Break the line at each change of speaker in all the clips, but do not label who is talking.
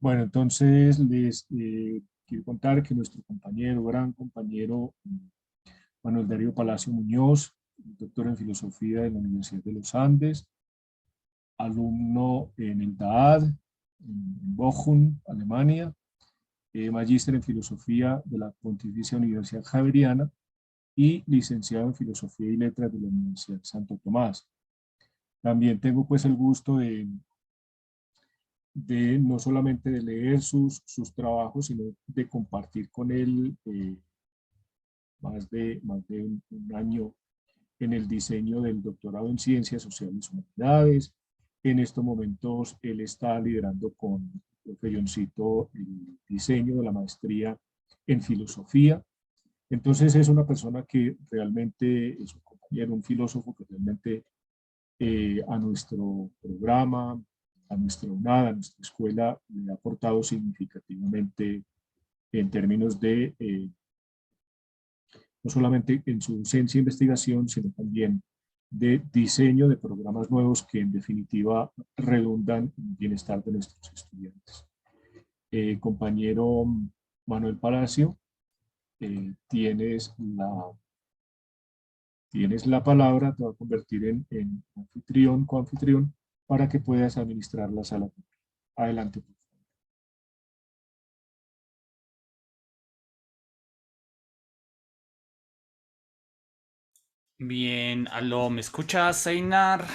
Bueno, entonces les quiero contar que nuestro compañero, gran compañero Manuel Darío Palacio Muñoz, doctor en filosofía de la Universidad de los Andes, alumno en el DAAD, en Bochum, Alemania, magíster en filosofía de la Pontificia Universidad Javeriana y licenciado en filosofía y letras de la Universidad de Santo Tomás. También tengo pues el gusto de no solamente de leer sus trabajos, sino de compartir con él más de un año en el diseño del doctorado en Ciencias Sociales y Humanidades. En estos momentos él está liderando con el Felloncito el diseño de la maestría en filosofía. Entonces es una persona que realmente es un compañero, un filósofo que realmente a nuestro programa, a nuestra UNAD, a nuestra escuela, le ha aportado significativamente en términos de no solamente en su docencia e investigación, sino también de diseño de programas nuevos que en definitiva redundan en el bienestar de nuestros estudiantes. Compañero Manuel Palacio, tienes la palabra, te voy a convertir en anfitrión, coanfitrión, para que puedas administrar la sala. Adelante.
Bien, aló, ¿me escuchas, Einar?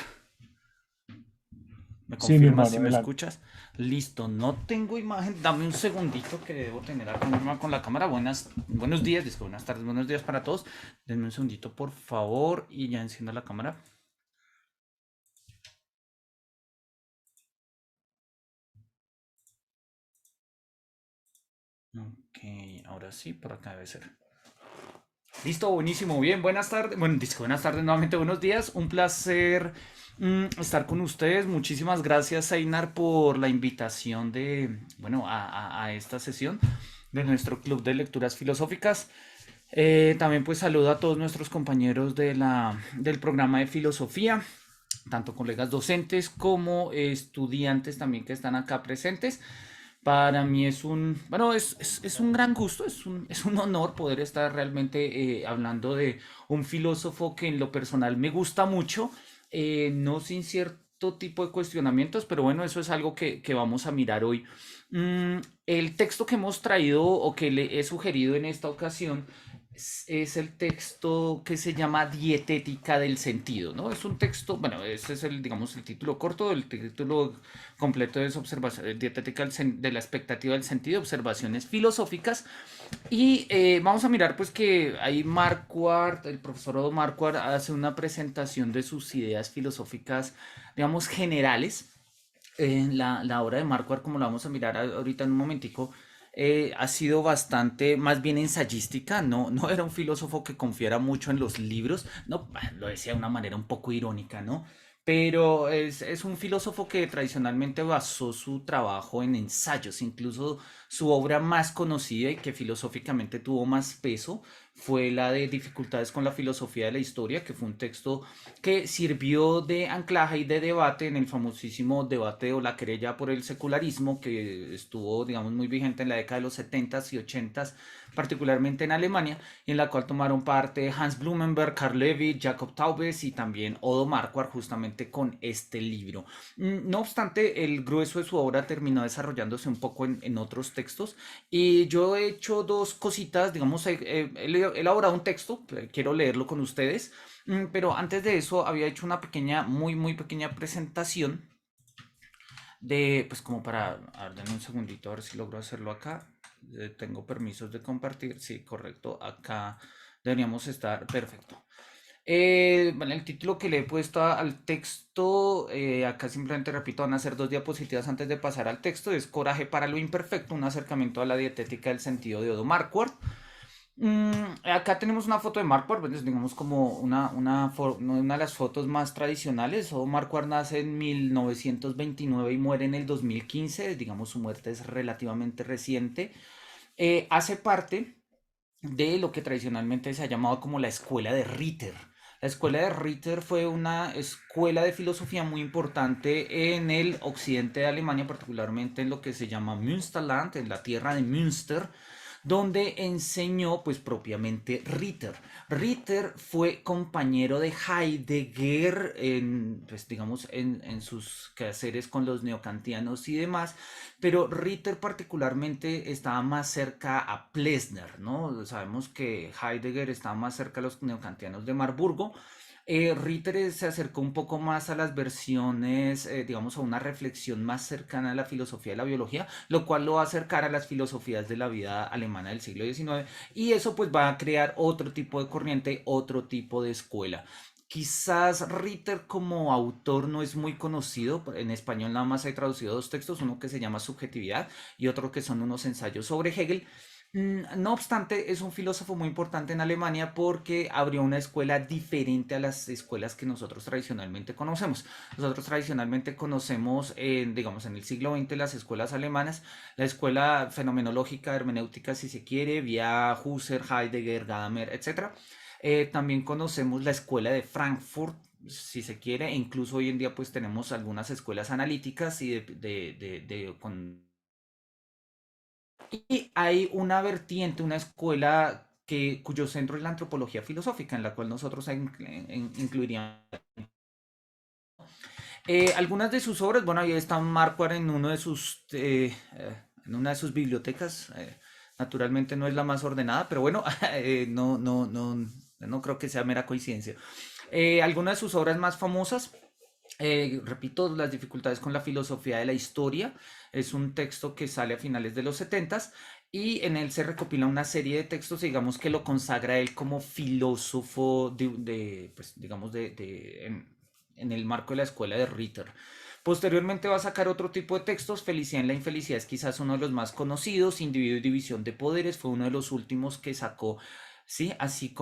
¿Me
Sí, mi
confirmas
hermano,
si me
adelante.
escuchas? Listo, no tengo imagen. Dame un segundito que debo tener algún problema con la cámara. Buenos días, buenas tardes, buenos días para todos. Denme un segundito, por favor, y ya enciendo la cámara. Ok, ahora sí, por acá debe ser. Listo, buenísimo, bien, buenas tardes, bueno, buenas tardes nuevamente, buenos días, un placer estar con ustedes, muchísimas gracias Einar por la invitación a esta sesión de nuestro club de lecturas filosóficas. También pues saludo a todos nuestros compañeros del programa de filosofía, tanto colegas docentes como estudiantes también que están acá presentes. Para mí es un gran gusto, es un honor poder estar realmente hablando de un filósofo que en lo personal me gusta mucho, no sin cierto tipo de cuestionamientos, pero bueno, eso es algo que vamos a mirar hoy. El texto que hemos traído o que le he sugerido en esta ocasión es el texto que se llama Dietética del Sentido, ¿no? Es un texto, bueno, ese es digamos, el título corto, el título completo es Dietética de la expectativa del sentido, observaciones filosóficas. Y vamos a mirar pues que ahí Marquardt, el profesor Odo Marquardt hace una presentación de sus ideas filosóficas, digamos, generales. La obra de Marquardt, como la vamos a mirar ahorita en un momentico, ha sido bastante más bien ensayística, no era un filósofo que confiara mucho en los libros, no, lo decía de una manera un poco irónica, ¿no? Pero es un filósofo que tradicionalmente basó su trabajo en ensayos, incluso su obra más conocida y que filosóficamente tuvo más peso fue la de Dificultades con la filosofía de la historia, que fue un texto que sirvió de anclaje y de debate en el famosísimo debate o la querella por el secularismo que estuvo, digamos, muy vigente en la década de los 70s y 80s, particularmente en Alemania, y en la cual tomaron parte Hans Blumenberg, Karl Lewit, Jacob Taubes y también Odo Marquardt justamente con este libro. No obstante, el grueso de su obra terminó desarrollándose un poco en otros textos y yo he hecho dos cositas, digamos, he elaborado un texto, quiero leerlo con ustedes. Pero antes de eso había hecho una pequeña, muy pequeña presentación pues como a ver, denme un segundito, a ver si logro hacerlo acá. Tengo permisos de compartir, sí, correcto, acá deberíamos estar, perfecto. Bueno, el título que le he puesto al texto, acá simplemente repito, van a ser dos diapositivas antes de pasar al texto, es Coraje para lo imperfecto, un acercamiento a la dietética del sentido de Odo Marquardt. Acá tenemos una foto de Marquardt, pues, digamos como una de las fotos más tradicionales. O Marquardt nace en 1929 y muere en el 2015, digamos su muerte es relativamente reciente. Hace parte de lo que tradicionalmente se ha llamado como la escuela de Ritter. La escuela de Ritter fue una escuela de filosofía muy importante en el occidente de Alemania, particularmente en lo que se llama Münsterland, en la tierra de Münster, donde enseñó pues propiamente Ritter. Ritter fue compañero de Heidegger en, pues, digamos, en sus quehaceres con los neocantianos y demás, pero Ritter particularmente estaba más cerca a Plessner, ¿no? Sabemos que Heidegger estaba más cerca a los neocantianos de Marburgo. Ritter se acercó un poco más a las versiones, digamos, a una reflexión más cercana a la filosofía de la biología, lo cual lo va a acercar a las filosofías de la vida alemana del siglo XIX, y eso pues va a crear otro tipo de corriente, otro tipo de escuela. Quizás Ritter como autor no es muy conocido, en español nada más hay traducido dos textos, uno que se llama Subjetividad y otro que son unos ensayos sobre Hegel. No obstante, es un filósofo muy importante en Alemania porque abrió una escuela diferente a las escuelas que nosotros tradicionalmente conocemos. Nosotros tradicionalmente conocemos, digamos, en el siglo XX las escuelas alemanas, la escuela fenomenológica, hermenéutica, si se quiere, vía Husserl, Heidegger, Gadamer, etcétera. También conocemos la escuela de Frankfurt, si se quiere, e incluso hoy en día pues tenemos algunas escuelas analíticas y y hay una vertiente, una escuela cuyo centro es la antropología filosófica, en la cual nosotros incluiríamos. Algunas de sus obras, bueno, ahí está Marquardt en uno de en una de sus bibliotecas. Naturalmente no es la más ordenada, pero bueno, no creo que sea mera coincidencia. Algunas de sus obras más famosas, repito, Las dificultades con la filosofía de la historia, es un texto que sale a finales de los 70 y en él se recopila una serie de textos, digamos, que lo consagra él como filósofo pues, digamos, en el marco de la escuela de Ritter. Posteriormente va a sacar otro tipo de textos. Felicidad en la infelicidad es quizás uno de los más conocidos. Individuo y división de poderes fue uno de los últimos que sacó, sí, así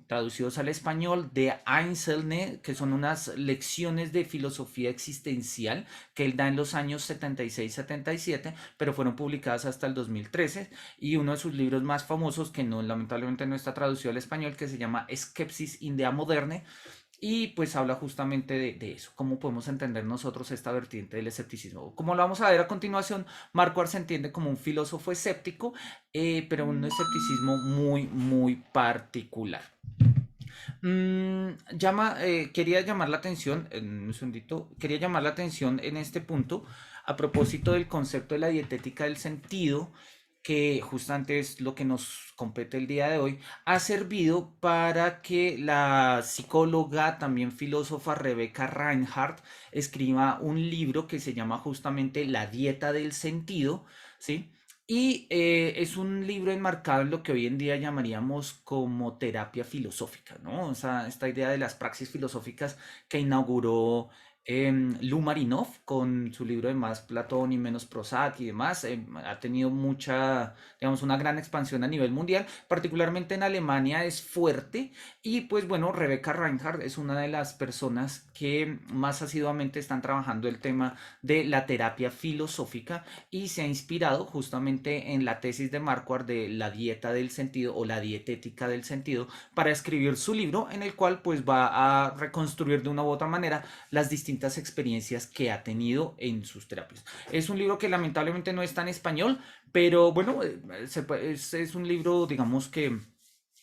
traducidos al español, de Einzelne, que son unas lecciones de filosofía existencial que él da en los años 76-77, pero fueron publicadas hasta el 2013. Y uno de sus libros más famosos, que no, lamentablemente no está traducido al español, que se llama Skepsis in der Moderne, y pues habla justamente de eso, cómo podemos entender nosotros esta vertiente del escepticismo. Como lo vamos a ver a continuación, Marquardt se entiende como un filósofo escéptico, pero un escepticismo muy particular. Quería llamar la atención, en un segundito, quería llamar la atención en este punto a propósito del concepto de la dietética del sentido, que justamente es lo que nos compete el día de hoy, ha servido para que la psicóloga, también filósofa Rebecca Reinhardt, escriba un libro que se llama justamente La dieta del sentido, ¿sí? Y es un libro enmarcado en lo que hoy en día llamaríamos como terapia filosófica, ¿no? O sea, esta idea de las praxis filosóficas que inauguró Lou Marinov con su libro de Más Platón y Menos Prozac y demás, ha tenido mucha, digamos, una gran expansión a nivel mundial, particularmente en Alemania es fuerte. Y pues bueno, Rebecca Reinhardt es una de las personas que más asiduamente están trabajando el tema de la terapia filosófica y se ha inspirado justamente en la tesis de Marquardt de la dieta del sentido o la dietética del sentido para escribir su libro, en el cual pues va a reconstruir de una u otra manera las distintas experiencias que ha tenido en sus terapias. Es un libro que lamentablemente no está en español, pero bueno, es un libro, digamos, que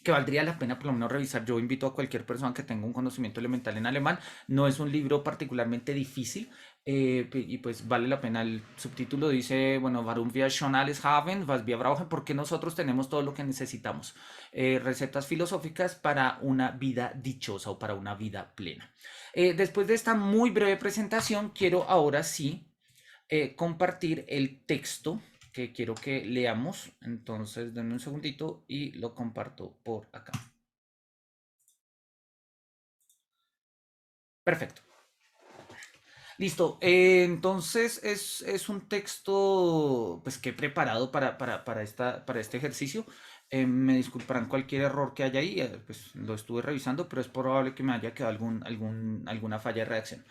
valdría la pena por lo menos revisar. Yo invito a cualquier persona que tenga un conocimiento elemental en alemán. No es un libro particularmente difícil, y pues vale la pena. El subtítulo dice, bueno, Warum wir schon alles haben, was wir brauchen, porque nosotros tenemos todo lo que necesitamos. Recetas filosóficas para una vida dichosa o para una vida plena. Después de esta muy breve presentación, quiero ahora sí compartir el texto que quiero que leamos. Entonces, denme un segundito y lo comparto por acá. Perfecto. Listo. Entonces, es un texto pues, que he preparado para este ejercicio. Me disculparán cualquier error que haya ahí, pues lo estuve revisando, pero es probable que me haya quedado alguna falla de redacción.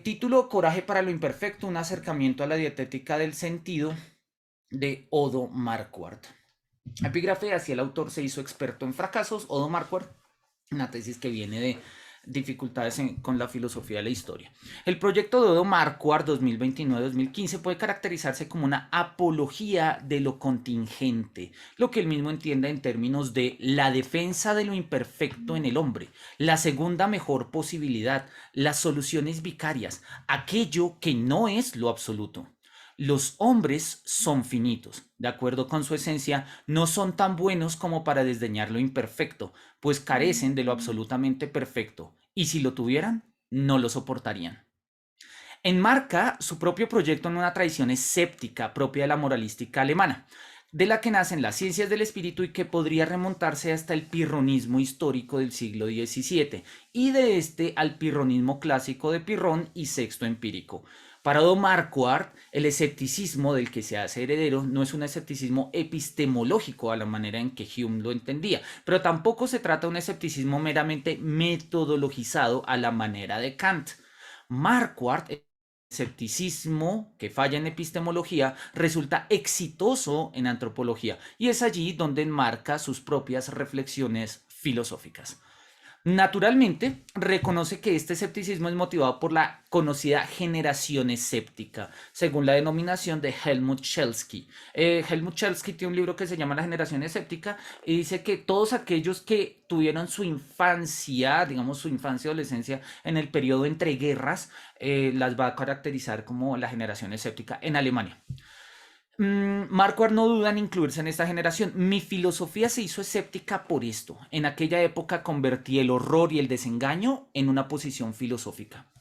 Título: Coraje para lo imperfecto, un acercamiento a la dietética del sentido, de Odo Marquardt. Epígrafe: así el autor se hizo experto en fracasos. Odo Marquardt una tesis que viene de dificultades con la filosofía de la historia. El proyecto de Odo Marquardt 2029-2015 puede caracterizarse como una apología de lo contingente, lo que él mismo entiende en términos de la defensa de lo imperfecto en el hombre, la segunda mejor posibilidad, las soluciones vicarias, aquello que no es lo absoluto. Los hombres son finitos, de acuerdo con su esencia, no son tan buenos como para desdeñar lo imperfecto, pues carecen de lo absolutamente perfecto, y si lo tuvieran, no lo soportarían. Enmarca su propio proyecto en una tradición escéptica propia de la moralística alemana, de la que nacen las ciencias del espíritu y que podría remontarse hasta el pirronismo histórico del siglo XVII, y de este al pirronismo clásico de Pirrón y Sexto Empírico. Para Odo Marquardt, el escepticismo del que se hace heredero no es un escepticismo epistemológico a la manera en que Hume lo entendía, pero tampoco se trata de un escepticismo meramente metodologizado a la manera de Kant. Marquardt, el escepticismo que falla en epistemología, resulta exitoso en antropología, y es allí donde enmarca sus propias reflexiones filosóficas. Naturalmente, reconoce que este escepticismo es motivado por la conocida generación escéptica, según la denominación de Helmut Schelsky. Helmut Schelsky tiene un libro que se llama La generación escéptica y dice que todos aquellos que tuvieron su infancia, digamos su infancia y adolescencia en el periodo entre guerras, las va a caracterizar como la generación escéptica en Alemania. Marquardt no duda en incluirse en esta generación. Mi filosofía se hizo escéptica por esto. En aquella época convertí el horror y el desengaño en una posición filosófica.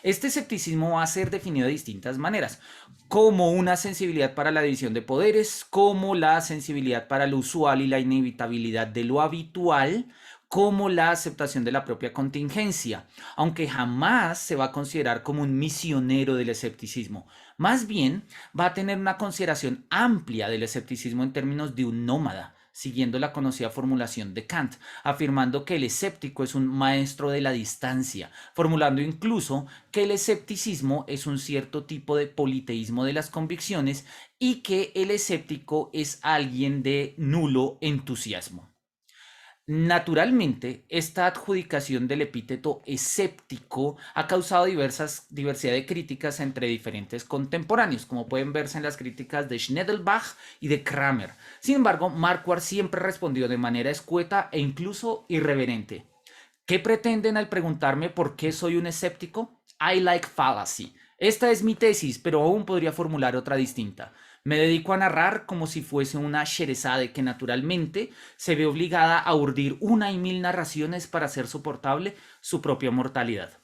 Este escepticismo va a ser definido de distintas maneras, como una sensibilidad para la división de poderes, como la sensibilidad para lo usual y la inevitabilidad de lo habitual, como la aceptación de la propia contingencia, aunque jamás se va a considerar como un misionero del escepticismo. Más bien, va a tener una consideración amplia del escepticismo en términos de un nómada, siguiendo la conocida formulación de Kant, afirmando que el escéptico es un maestro de la distancia, formulando incluso que el escepticismo es un cierto tipo de politeísmo de las convicciones y que el escéptico es alguien de nulo entusiasmo. Naturalmente, esta adjudicación del epíteto escéptico ha causado diversidad de críticas entre diferentes contemporáneos, como pueden verse en las críticas de Schnedelbach y de Kramer. Sin embargo, Marquardt siempre respondió de manera escueta e incluso irreverente. ¿Qué pretenden al preguntarme por qué soy un escéptico? I like fallacy. Esta es mi tesis, pero aún podría formular otra distinta. Me dedico a narrar como si fuese una Sherazade que naturalmente se ve obligada a urdir una y mil narraciones para hacer soportable su propia mortalidad.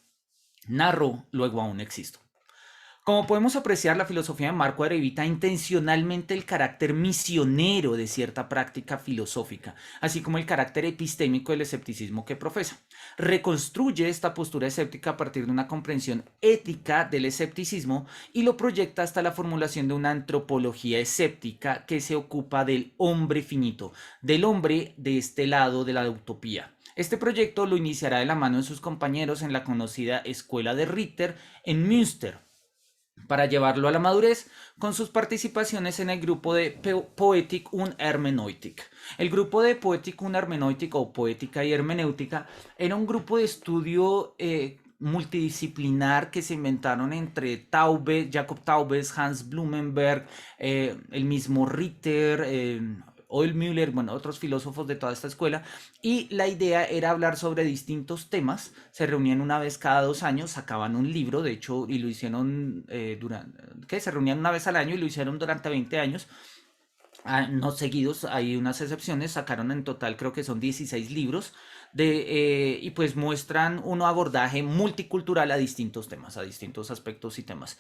Narro, luego aún existo. Como podemos apreciar, la filosofía de Marquardt evita intencionalmente el carácter misionero de cierta práctica filosófica, así como el carácter epistémico del escepticismo que profesa. Reconstruye esta postura escéptica a partir de una comprensión ética del escepticismo y lo proyecta hasta la formulación de una antropología escéptica que se ocupa del hombre finito, del hombre de este lado de la utopía. Este proyecto lo iniciará de la mano de sus compañeros en la conocida Escuela de Ritter en Münster, para llevarlo a la madurez con sus participaciones en el grupo de Poetic und Hermeneutik. El grupo de Poetic und Hermeneutik o Poética y Hermenéutica era un grupo de estudio multidisciplinar que se inventaron entre Taube, Jacob Taubes, Hans Blumenberg, el mismo Ritter, Ohlmüller, bueno, otros filósofos de toda esta escuela, y la idea era hablar sobre distintos temas. Se reunían una vez cada 2 años, sacaban un libro, de hecho, y lo hicieron se reunían una vez al año y lo hicieron durante 20 años. No seguidos, hay unas excepciones, sacaron en total creo que son 16 libros y pues muestran un abordaje multicultural a distintos temas, a distintos aspectos y temas.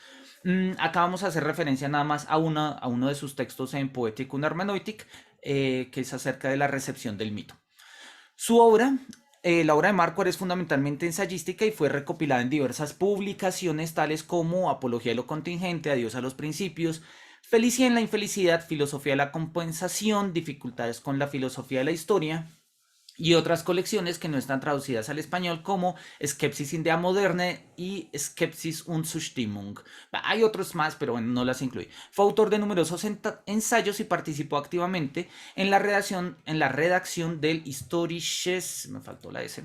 Acá vamos a hacer referencia nada más a uno de sus textos en Poetic und Hermeneutik, que es acerca de la recepción del mito. Su obra, la obra de Marquardt es fundamentalmente ensayística y fue recopilada en diversas publicaciones tales como Apología de lo contingente, Adiós a los principios, Felicidad en la infelicidad, Filosofía de la compensación, Dificultades con la filosofía de la historia, y otras colecciones que no están traducidas al español como Skepsis in der Moderne y Skepsis und Zustimmung. Hay otros más, pero bueno, no las incluí. Fue autor de numerosos ensayos y participó activamente en la redacción del Historisches, me faltó la S,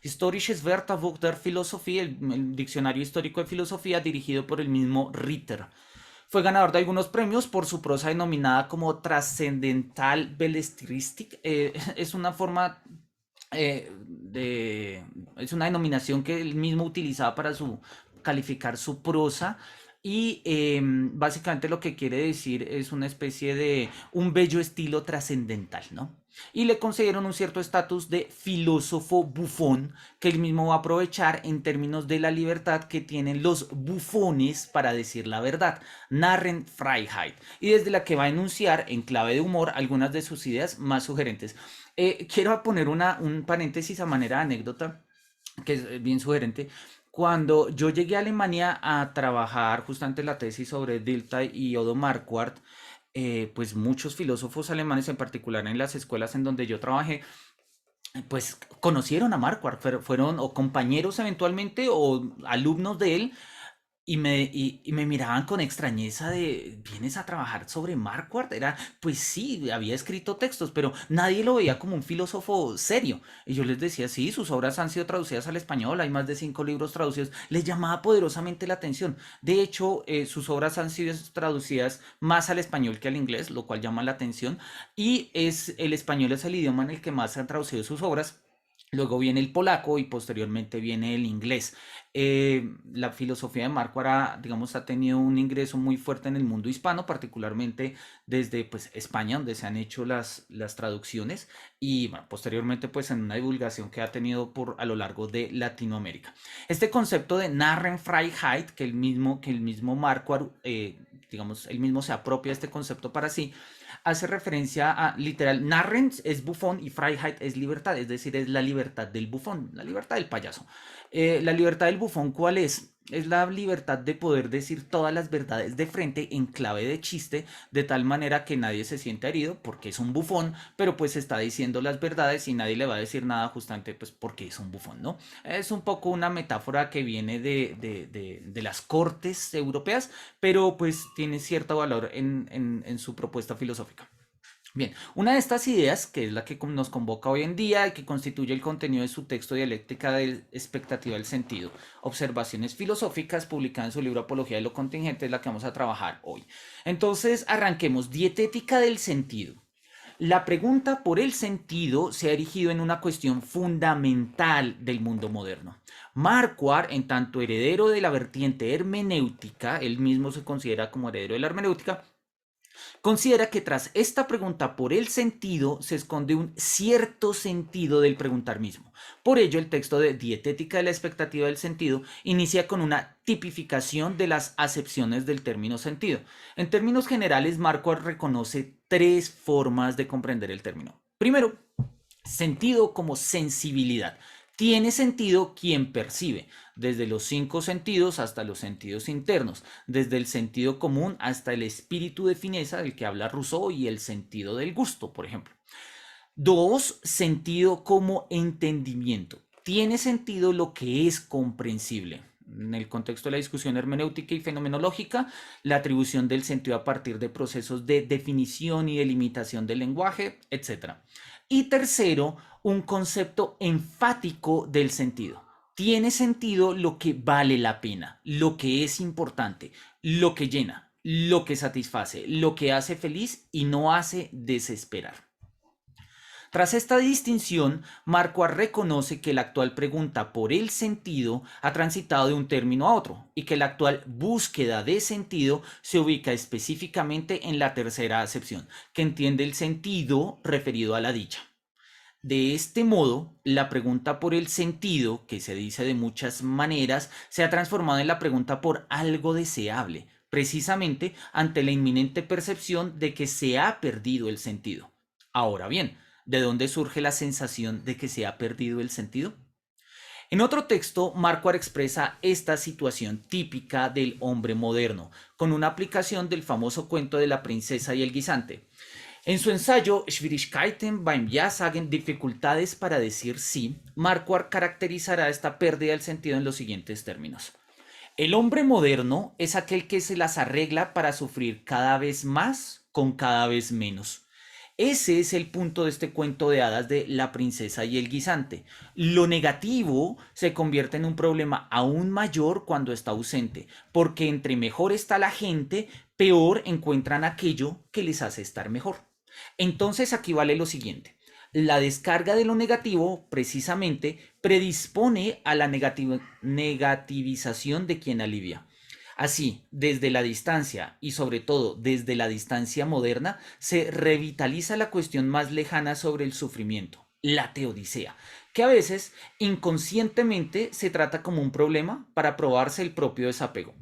Historisches Wörterbuch der Philosophie, el diccionario histórico de filosofía dirigido por el mismo Ritter. Fue ganador de algunos premios por su prosa denominada como Trascendental Belletristik. Es una forma es una denominación que él mismo utilizaba para calificar su prosa. Y básicamente lo que quiere decir es una especie de un bello estilo trascendental, ¿no? Y le concedieron un cierto estatus de filósofo bufón que él mismo va a aprovechar en términos de la libertad que tienen los bufones para decir la verdad, Narrenfreiheit, y desde la que va a enunciar en clave de humor algunas de sus ideas más sugerentes. Quiero poner un paréntesis a manera de anécdota que es bien sugerente. Cuando yo llegué a Alemania a trabajar justamente la tesis sobre Dilthey y Odo Marquardt, pues muchos filósofos alemanes, en particular en las escuelas en donde yo trabajé, pues conocieron a Marquardt, fueron o compañeros eventualmente o alumnos de él y me miraban con extrañeza de, ¿vienes a trabajar sobre Marquardt? Era, pues sí, había escrito textos, pero nadie lo veía como un filósofo serio. Y yo les decía, sí, sus obras han sido traducidas al español, hay más de 5 libros traducidos. Les llamaba poderosamente la atención. De hecho, sus obras han sido traducidas más al español que al inglés, lo cual llama la atención. Y el español es el idioma en el que más se han traducido sus obras. Luego viene el polaco y posteriormente viene el inglés. La filosofía de Marquardt, digamos, ha tenido un ingreso muy fuerte en el mundo hispano, particularmente desde pues, España, donde se han hecho las traducciones, y bueno, posteriormente pues, en una divulgación que ha tenido a lo largo de Latinoamérica. Este concepto de Narrenfreiheit, que el mismo Marquardt, digamos, él mismo se apropia de este concepto para sí, hace referencia a literal, Narren es bufón y Freiheit es libertad, es decir, es la libertad del bufón, la libertad del payaso. La libertad del bufón, ¿cuál es? Es la libertad de poder decir todas las verdades de frente en clave de chiste, de tal manera que nadie se sienta herido porque es un bufón, pero pues está diciendo las verdades y nadie le va a decir nada justamente pues porque es un bufón, ¿no? Es un poco una metáfora que viene de las cortes europeas, pero pues tiene cierto valor en su propuesta filosófica. Bien, una de estas ideas, que es la que nos convoca hoy en día y que constituye el contenido de su texto Dialéctica de expectativa del sentido, observaciones filosóficas, publicada en su libro Apología de lo Contingente, es la que vamos a trabajar hoy. Entonces, arranquemos. Dietética del sentido. La pregunta por el sentido se ha erigido en una cuestión fundamental del mundo moderno. Marquardt, en tanto heredero de la vertiente hermenéutica, él mismo se considera como heredero de la hermenéutica, considera que tras esta pregunta por el sentido se esconde un cierto sentido del preguntar mismo. Por ello, el texto de Dietética de la expectativa del sentido inicia con una tipificación de las acepciones del término sentido. En términos generales, Marquardt reconoce 3 formas de comprender el término. Primero, sentido como sensibilidad. Tiene sentido quien percibe, desde los 5 sentidos hasta los sentidos internos, desde el sentido común hasta el espíritu de fineza del que habla Rousseau y el sentido del gusto, por ejemplo. 2, sentido como entendimiento. Tiene sentido lo que es comprensible. En el contexto de la discusión hermenéutica y fenomenológica, la atribución del sentido a partir de procesos de definición y delimitación del lenguaje, etc. Y tercero, un concepto enfático del sentido. Tiene sentido lo que vale la pena, lo que es importante, lo que llena, lo que satisface, lo que hace feliz y no hace desesperar. Tras esta distinción, Marquardt reconoce que la actual pregunta por el sentido ha transitado de un término a otro y que la actual búsqueda de sentido se ubica específicamente en la tercera acepción, que entiende el sentido referido a la dicha. De este modo, la pregunta por el sentido, que se dice de muchas maneras, se ha transformado en la pregunta por algo deseable, precisamente ante la inminente percepción de que se ha perdido el sentido. Ahora bien, ¿de dónde surge la sensación de que se ha perdido el sentido? En otro texto, Marquardt expresa esta situación típica del hombre moderno, con una aplicación del famoso cuento de la princesa y el guisante. En su ensayo Schwierigkeiten beim Ja-Sagen, dificultades para decir sí, Marquardt caracterizará esta pérdida del sentido en los siguientes términos. El hombre moderno es aquel que se las arregla para sufrir cada vez más con cada vez menos. Ese es el punto de este cuento de hadas de La princesa y el guisante. Lo negativo se convierte en un problema aún mayor cuando está ausente, porque entre mejor está la gente, peor encuentran aquello que les hace estar mejor. Entonces aquí vale lo siguiente. La descarga de lo negativo precisamente predispone a la negativización de quien alivia. Así, desde la distancia y sobre todo desde la distancia moderna, se revitaliza la cuestión más lejana sobre el sufrimiento, la teodicea, que a veces inconscientemente se trata como un problema para probarse el propio desapego.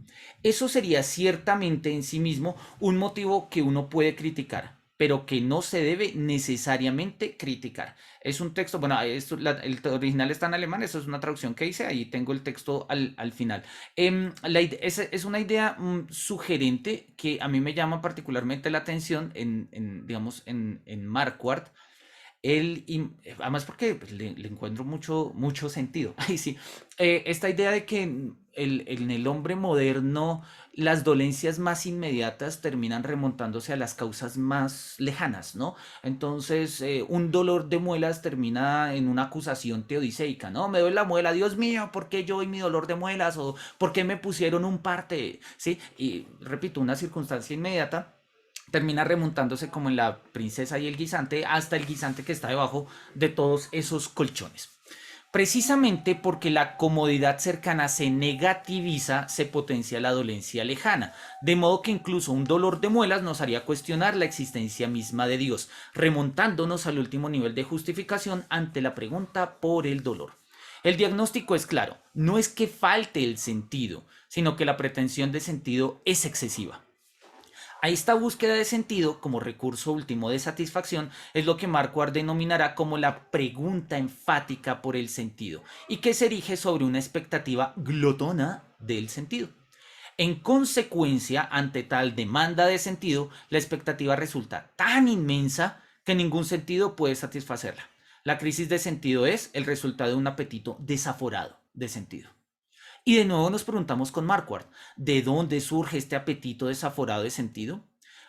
Eso sería ciertamente en sí mismo un motivo que uno puede criticar, pero que no se debe necesariamente criticar. Es un texto, bueno, el original está en alemán, eso es una traducción que hice, ahí tengo el texto al final. Es una idea sugerente que a mí me llama particularmente la atención digamos, en Marquardt. Además porque pues, le encuentro mucho sentido. Ay, sí. Esta idea de que en el hombre moderno las dolencias más inmediatas terminan remontándose a las causas más lejanas, ¿no? Entonces, un dolor de muelas termina en una acusación teodiceica, ¿no? Me duele la muela, Dios mío, ¿por qué yo y mi dolor de muelas? ¿O por qué me pusieron un parte? ¿Sí? Y repito, una circunstancia inmediata termina remontándose como en La princesa y el guisante hasta el guisante que está debajo de todos esos colchones. Precisamente porque la comodidad cercana se negativiza, se potencia la dolencia lejana, de modo que incluso un dolor de muelas nos haría cuestionar la existencia misma de Dios, remontándonos al último nivel de justificación ante la pregunta por el dolor. El diagnóstico es claro, no es que falte el sentido, sino que la pretensión de sentido es excesiva. A esta búsqueda de sentido como recurso último de satisfacción es lo que Marquardt denominará como la pregunta enfática por el sentido y que se erige sobre una expectativa glotona del sentido. En consecuencia, ante tal demanda de sentido, la expectativa resulta tan inmensa que ningún sentido puede satisfacerla. La crisis de sentido es el resultado de un apetito desaforado de sentido. Y de nuevo nos preguntamos con Marquardt, ¿de dónde surge este apetito desaforado de sentido?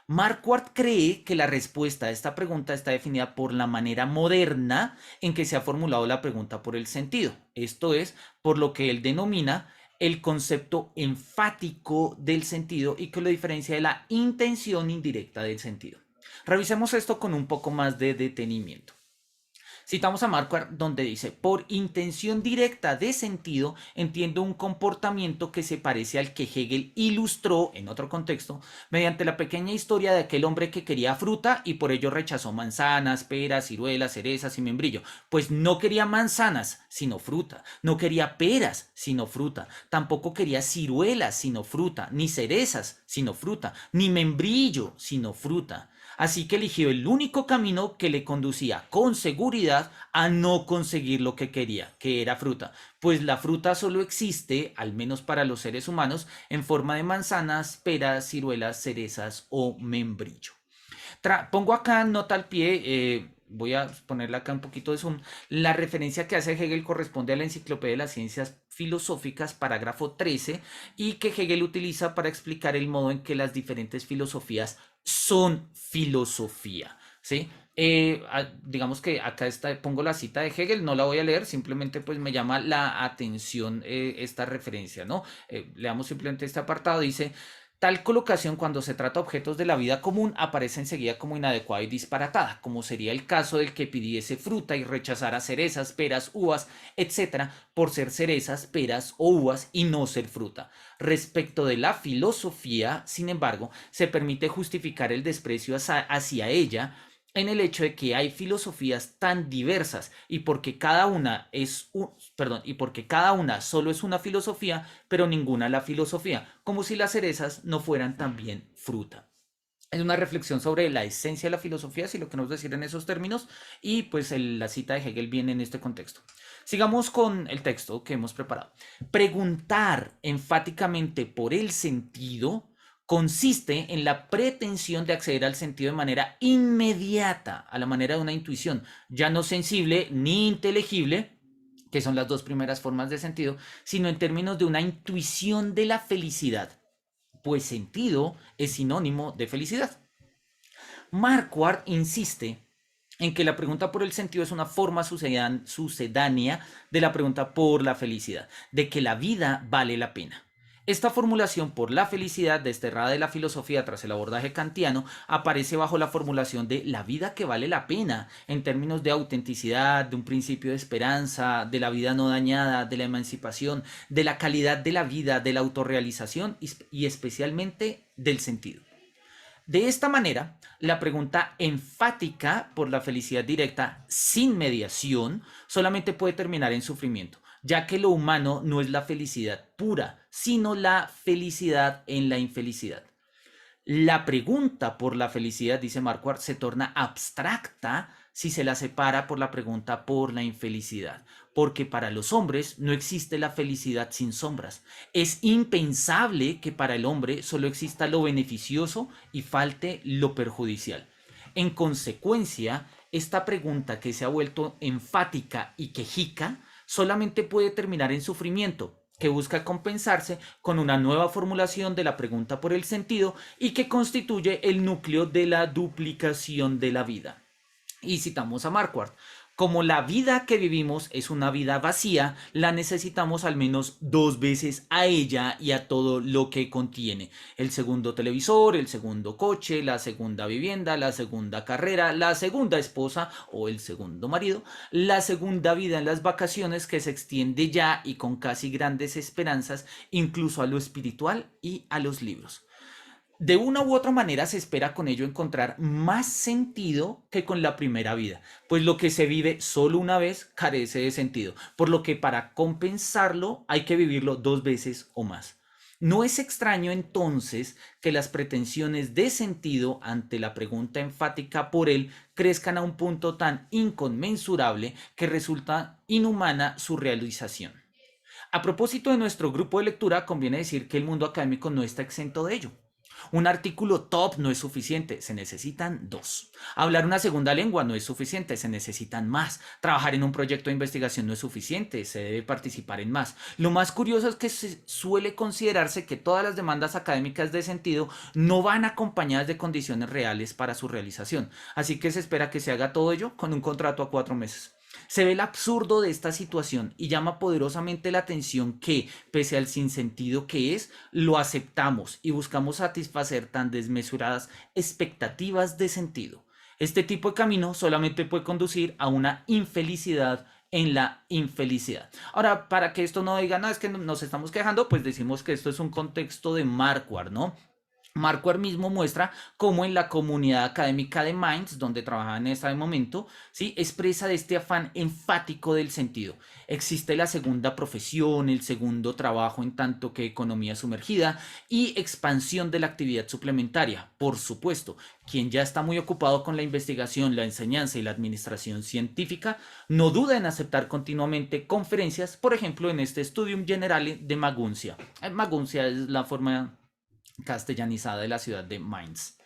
Marquardt cree que la respuesta a esta pregunta está definida por la manera moderna en que se ha formulado la pregunta por el sentido, esto es, por lo que él denomina el concepto enfático del sentido y que lo diferencia de la intención indirecta del sentido. Revisemos esto con un poco más de detenimiento. Citamos a Marquardt donde dice, por intención directa de sentido, entiendo un comportamiento que se parece al que Hegel ilustró, en otro contexto, mediante la pequeña historia de aquel hombre que quería fruta y por ello rechazó manzanas, peras, ciruelas, cerezas y membrillo. Pues no quería manzanas, sino fruta. No quería peras, sino fruta. Tampoco quería ciruelas, sino fruta. Ni cerezas, sino fruta. Ni membrillo, sino fruta. Así que eligió el único camino que le conducía con seguridad a no conseguir lo que quería, que era fruta. Pues la fruta solo existe, al menos para los seres humanos, en forma de manzanas, peras, ciruelas, cerezas o membrillo. Pongo acá nota al pie, voy a ponerle acá un poquito de zoom. La referencia que hace Hegel corresponde a la Enciclopedia de las Ciencias Filosóficas, parágrafo 13, y que Hegel utiliza para explicar el modo en que las diferentes filosofías son filosofía, ¿sí? Digamos que acá pongo la cita de Hegel, no la voy a leer, simplemente pues me llama la atención esta referencia, ¿no? Leamos simplemente este apartado, dice... Tal colocación cuando se trata de objetos de la vida común aparece enseguida como inadecuada y disparatada, como sería el caso del que pidiese fruta y rechazara cerezas, peras, uvas, etcétera, por ser cerezas, peras o uvas y no ser fruta. Respecto de la filosofía, sin embargo, se permite justificar el desprecio hacia ella en el hecho de que hay filosofías tan diversas y porque cada una y porque cada una solo es una filosofía, pero ninguna la filosofía, como si las cerezas no fueran también fruta. Es una reflexión sobre la esencia de la filosofía, si lo queremos decir en esos términos, y pues la cita de Hegel viene en este contexto. Sigamos con el texto que hemos preparado. Preguntar enfáticamente por el sentido consiste en la pretensión de acceder al sentido de manera inmediata, a la manera de una intuición, ya no sensible ni inteligible, que son las dos primeras formas de sentido, sino en términos de una intuición de la felicidad, pues sentido es sinónimo de felicidad. Marquardt insiste en que la pregunta por el sentido es una forma sucedánea de la pregunta por la felicidad, de que la vida vale la pena. Esta formulación por la felicidad, desterrada de la filosofía tras el abordaje kantiano, aparece bajo la formulación de la vida que vale la pena, en términos de autenticidad, de un principio de esperanza, de la vida no dañada, de la emancipación, de la calidad de la vida, de la autorrealización y especialmente del sentido. De esta manera, la pregunta enfática por la felicidad directa, sin mediación, solamente puede terminar en sufrimiento, ya que lo humano no es la felicidad pura, sino la felicidad en la infelicidad. La pregunta por la felicidad, dice Marquardt, se torna abstracta si se la separa por la pregunta por la infelicidad, porque para los hombres no existe la felicidad sin sombras. Es impensable que para el hombre solo exista lo beneficioso y falte lo perjudicial. En consecuencia, esta pregunta que se ha vuelto enfática y quejica solamente puede terminar en sufrimiento, que busca compensarse con una nueva formulación de la pregunta por el sentido y que constituye el núcleo de la duplicación de la vida. Y citamos a Marquardt. Como la vida que vivimos es una vida vacía, la necesitamos al menos 2 veces a ella y a todo lo que contiene. El segundo televisor, el segundo coche, la segunda vivienda, la segunda carrera, la segunda esposa o el segundo marido, la segunda vida en las vacaciones que se extiende ya y con casi grandes esperanzas, incluso a lo espiritual y a los libros. De una u otra manera se espera con ello encontrar más sentido que con la primera vida, pues lo que se vive solo una vez carece de sentido, por lo que para compensarlo hay que vivirlo 2 veces o más. No es extraño entonces que las pretensiones de sentido ante la pregunta enfática por él crezcan a un punto tan inconmensurable que resulta inhumana su realización. A propósito de nuestro grupo de lectura, conviene decir que el mundo académico no está exento de ello. Un artículo top no es suficiente, se necesitan 2. Hablar una segunda lengua no es suficiente, se necesitan más. Trabajar en un proyecto de investigación no es suficiente, se debe participar en más. Lo más curioso es que se suele considerarse que todas las demandas académicas de sentido no van acompañadas de condiciones reales para su realización. Así que se espera que se haga todo ello con un contrato a 4 meses. Se ve el absurdo de esta situación y llama poderosamente la atención que, pese al sinsentido que es, lo aceptamos y buscamos satisfacer tan desmesuradas expectativas de sentido. Este tipo de camino solamente puede conducir a una infelicidad en la infelicidad. Ahora, para que esto no diga, no, es que nos estamos quejando, pues decimos que esto es un contexto de Marquardt, ¿no? Marquardt mismo muestra cómo en la comunidad académica de Mainz, donde trabajaba en ese momento, ¿sí?, expresa de este afán enfático del sentido. Existe la segunda profesión, el segundo trabajo en tanto que economía sumergida y expansión de la actividad suplementaria. Por supuesto, quien ya está muy ocupado con la investigación, la enseñanza y la administración científica, no duda en aceptar continuamente conferencias, por ejemplo, en este Studium Generale de Maguncia. Maguncia es la forma castellanizada de la ciudad de Mainz.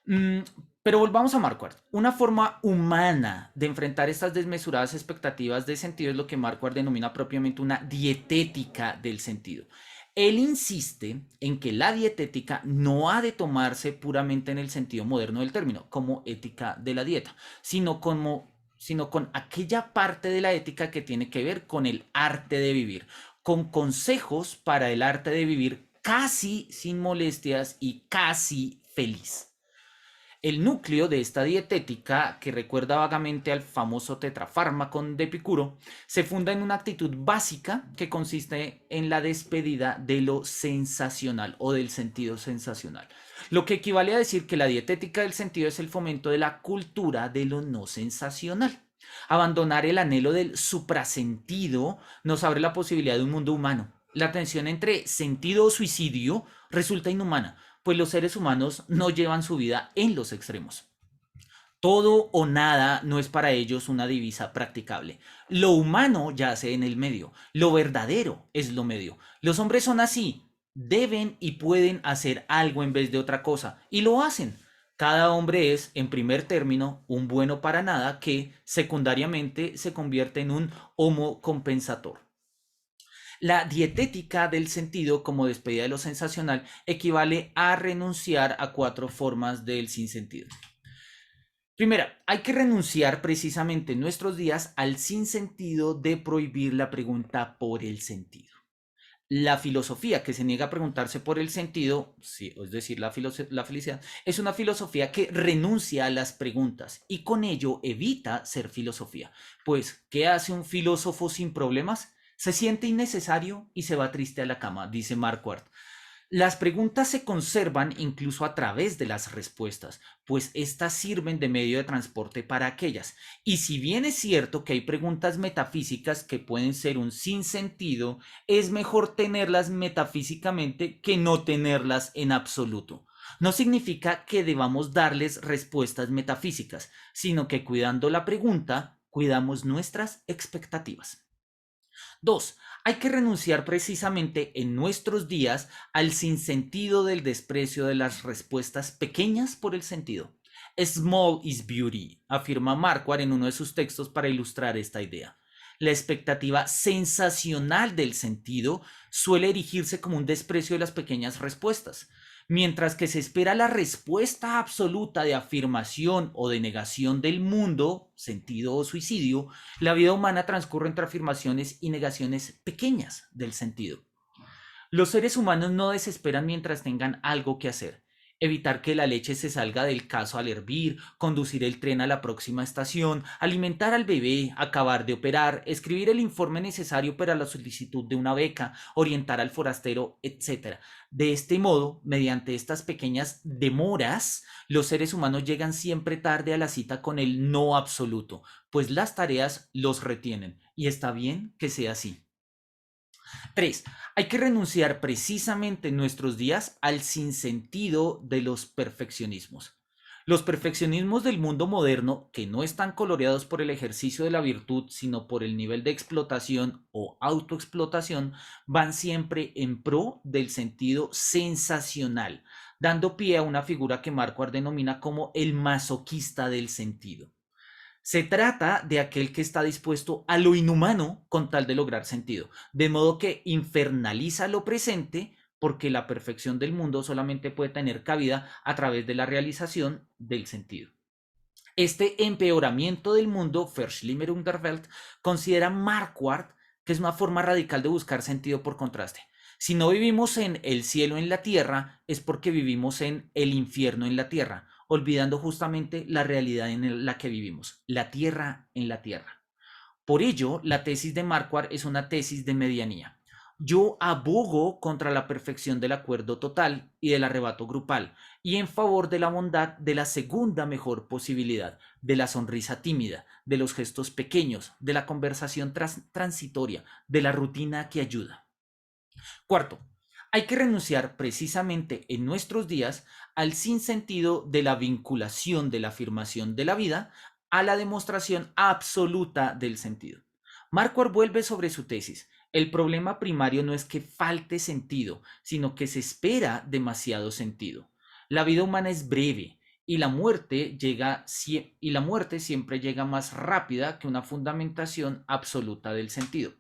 Pero volvamos a Marquardt. Una forma humana de enfrentar estas desmesuradas expectativas de sentido es lo que Marquardt denomina propiamente una dietética del sentido. Él insiste en que la dietética no ha de tomarse puramente en el sentido moderno del término, como ética de la dieta, sino con aquella parte de la ética que tiene que ver con el arte de vivir, con consejos para el arte de vivir casi sin molestias y casi feliz. El núcleo de esta dietética, que recuerda vagamente al famoso tetrafármacon de Epicuro, se funda en una actitud básica que consiste en la despedida de lo sensacional o del sentido sensacional. Lo que equivale a decir que la dietética del sentido es el fomento de la cultura de lo no sensacional. Abandonar el anhelo del suprasentido nos abre la posibilidad de un mundo humano. La tensión entre sentido o suicidio resulta inhumana, pues los seres humanos no llevan su vida en los extremos. Todo o nada no es para ellos una divisa practicable. Lo humano yace en el medio, lo verdadero es lo medio. Los hombres son así, deben y pueden hacer algo en vez de otra cosa, y lo hacen. Cada hombre es, en primer término, un bueno para nada que secundariamente se convierte en un homo compensator. La dietética del sentido, como despedida de lo sensacional, equivale a renunciar a 4 formas del sinsentido. Primera, hay que renunciar precisamente en nuestros días al sinsentido de prohibir la pregunta por el sentido. La filosofía que se niega a preguntarse por el sentido, sí, es decir, la felicidad, es una filosofía que renuncia a las preguntas y con ello evita ser filosofía. Pues, ¿qué hace un filósofo sin problemas? Se siente innecesario y se va triste a la cama, dice Marquardt. Las preguntas se conservan incluso a través de las respuestas, pues éstas sirven de medio de transporte para aquellas. Y si bien es cierto que hay preguntas metafísicas que pueden ser un sinsentido, es mejor tenerlas metafísicamente que no tenerlas en absoluto. No significa que debamos darles respuestas metafísicas, sino que cuidando la pregunta, cuidamos nuestras expectativas. 2. Hay que renunciar precisamente en nuestros días al sinsentido del desprecio de las respuestas pequeñas por el sentido. Small is beauty, afirma Marquardt en uno de sus textos para ilustrar esta idea. La expectativa sensacional del sentido suele erigirse como un desprecio de las pequeñas respuestas, mientras que se espera la respuesta absoluta de afirmación o de negación del mundo, sentido o suicidio. La vida humana transcurre entre afirmaciones y negaciones pequeñas del sentido. Los seres humanos no desesperan mientras tengan algo que hacer. Evitar que la leche se salga del cazo al hervir, conducir el tren a la próxima estación, alimentar al bebé, acabar de operar, escribir el informe necesario para la solicitud de una beca, orientar al forastero, etc. De este modo, mediante estas pequeñas demoras, los seres humanos llegan siempre tarde a la cita con el no absoluto, pues las tareas los retienen, y está bien que sea así. 3. Hay que renunciar precisamente en nuestros días al sinsentido de los perfeccionismos. Los perfeccionismos del mundo moderno, que no están coloreados por el ejercicio de la virtud, sino por el nivel de explotación o autoexplotación, van siempre en pro del sentido sensacional, dando pie a una figura que Marquardt denomina como el masoquista del sentido. Se trata de aquel que está dispuesto a lo inhumano con tal de lograr sentido, de modo que infernaliza lo presente porque la perfección del mundo solamente puede tener cabida a través de la realización del sentido. Este empeoramiento del mundo, Verschlimmerung der Welt, considera Marquardt que es una forma radical de buscar sentido por contraste. Si no vivimos en el cielo en la tierra, es porque vivimos en el infierno en la tierra, olvidando justamente la realidad en la que vivimos, la tierra en la tierra. Por ello, la tesis de Marquardt es una tesis de medianía. Yo abogo contra la perfección del acuerdo total y del arrebato grupal y en favor de la bondad de la segunda mejor posibilidad, de la sonrisa tímida, de los gestos pequeños, de la conversación transitoria, de la rutina que ayuda. Cuarto, hay que renunciar precisamente en nuestros días al sinsentido de la vinculación de la afirmación de la vida a la demostración absoluta del sentido. Marquardt vuelve sobre su tesis. El problema primario no es que falte sentido, sino que se espera demasiado sentido. La vida humana es breve y la muerte siempre llega más rápida que una fundamentación absoluta del sentido.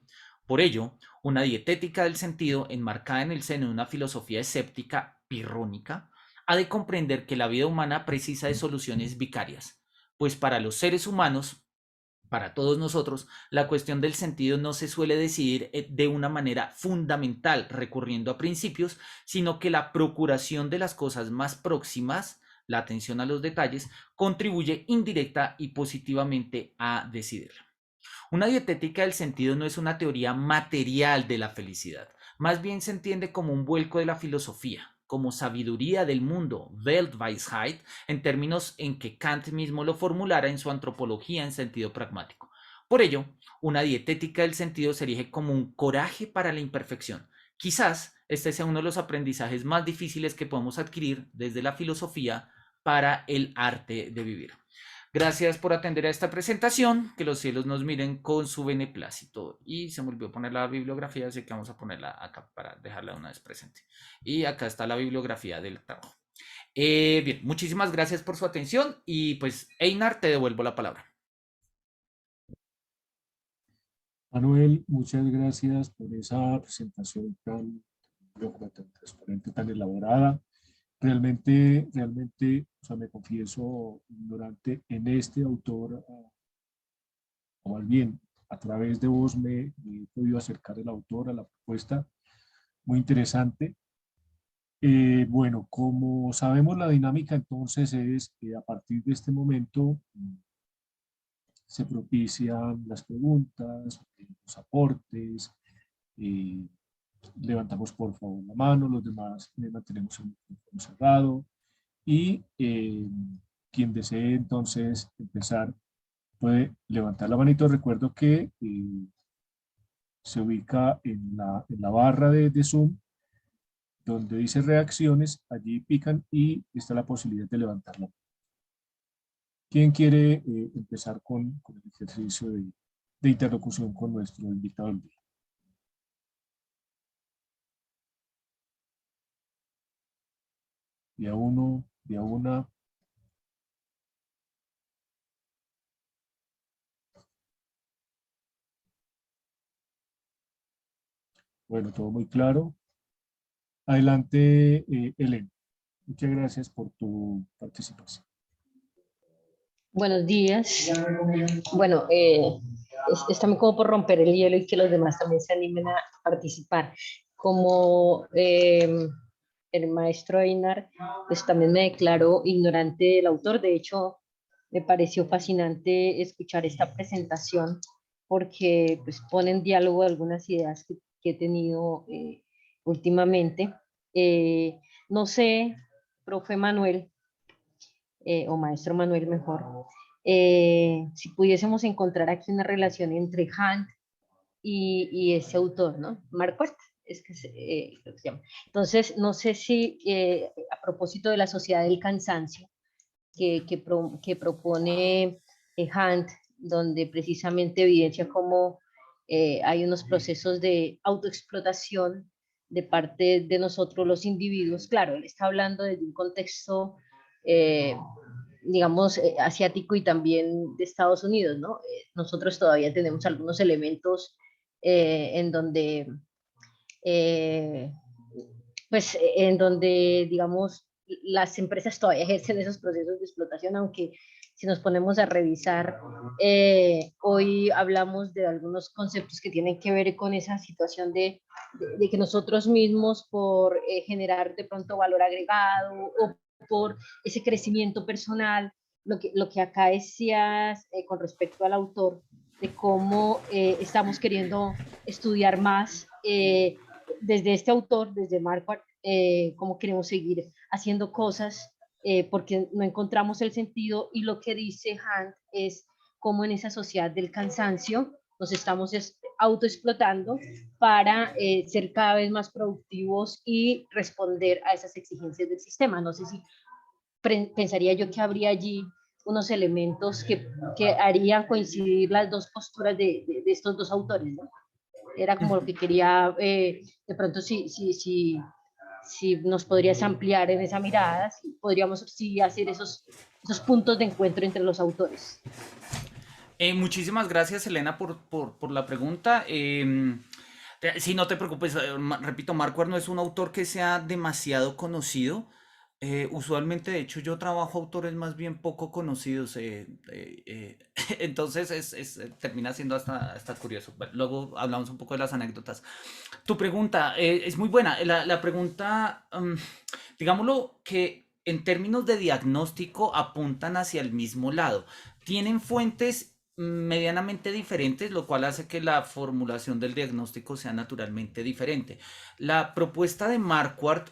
Por ello, una dietética del sentido enmarcada en el seno de una filosofía escéptica pirrónica ha de comprender que la vida humana precisa de soluciones vicarias, pues para los seres humanos, para todos nosotros, la cuestión del sentido no se suele decidir de una manera fundamental recurriendo a principios, sino que la procuración de las cosas más próximas, la atención a los detalles, contribuye indirecta y positivamente a decidirla. Una dietética del sentido no es una teoría material de la felicidad, más bien se entiende como un vuelco de la filosofía, como sabiduría del mundo, Weltweisheit, en términos en que Kant mismo lo formulara en su antropología en sentido pragmático. Por ello, una dietética del sentido se erige como un coraje para la imperfección. Quizás este sea uno de los aprendizajes más difíciles que podemos adquirir desde la filosofía para el arte de vivir. Gracias por atender a esta presentación, que los cielos nos miren con su beneplácito. Y se me olvidó poner la bibliografía, así que vamos a ponerla acá para dejarla una vez presente. Y acá está la bibliografía del trabajo. Bien, muchísimas gracias por su atención y pues Einar, te devuelvo la palabra.
Manuel, muchas gracias por esa presentación tan transparente, tan elaborada. Realmente, o sea, me confieso ignorante en este autor, o más bien, a través de vos me he podido acercar al autor, a la propuesta, muy interesante. Bueno, como sabemos, la dinámica entonces es que a partir de este momento se propician las preguntas, los aportes, eh, levantamos por favor la mano, los demás mantenemos el micrófono cerrado y quien desee entonces empezar puede levantar la manito. Recuerdo que se ubica en la barra de Zoom donde dice reacciones, allí pican y está la posibilidad de levantarla. ¿Quién quiere empezar con el ejercicio de interlocución con nuestro invitado del día? Día uno, día una. Bueno, todo muy claro. Adelante, Elena. Muchas gracias por tu participación.
Buenos días. Bueno, es también como por romper el hielo y que los demás también se animen a participar. Como el maestro Einar, pues también me declaro ignorante del autor. De hecho, me pareció fascinante escuchar esta presentación porque pues, pone en diálogo algunas ideas que he tenido últimamente. No sé, profe Manuel, o maestro Manuel mejor, si pudiésemos encontrar aquí una relación entre Hunt y ese autor, ¿no? Marquardt, es que creo que se llama. Entonces, no sé si a propósito de la sociedad del cansancio que propone Hunt, donde precisamente evidencia cómo hay unos procesos de autoexplotación de parte de nosotros los individuos. Claro, él está hablando desde un contexto eh, digamos, asiático y también de Estados Unidos, ¿no? Nosotros todavía tenemos algunos elementos en donde, eh, pues, en donde, digamos, las empresas todavía ejercen esos procesos de explotación, aunque si nos ponemos a revisar, hoy hablamos de algunos conceptos que tienen que ver con esa situación de que nosotros mismos, por generar de pronto valor agregado o por ese crecimiento personal, lo que acá decías con respecto al autor, de cómo estamos queriendo estudiar más desde este autor, desde Marquardt, cómo queremos seguir haciendo cosas porque no encontramos el sentido, y lo que dice Hunt es cómo en esa sociedad del cansancio nos estamos autoexplotando para ser cada vez más productivos y responder a esas exigencias del sistema. No sé si pensaría yo que habría allí unos elementos que harían coincidir las dos posturas de estos dos autores, ¿no? Era como lo que quería, de pronto si nos podrías ampliar en esa mirada, si podríamos sí hacer esos puntos de encuentro entre los autores.
Muchísimas gracias, Elena, por la pregunta. Sí, no te preocupes, repito, Marquardt no es un autor que sea demasiado conocido. Usualmente, de hecho, yo trabajo autores más bien poco conocidos. Entonces termina siendo hasta curioso. Bueno, luego hablamos un poco de las anécdotas. Tu pregunta es muy buena. La pregunta, digámoslo que en términos de diagnóstico apuntan hacia el mismo lado. Tienen fuentes medianamente diferentes, lo cual hace que la formulación del diagnóstico sea naturalmente diferente. La propuesta de Marquardt,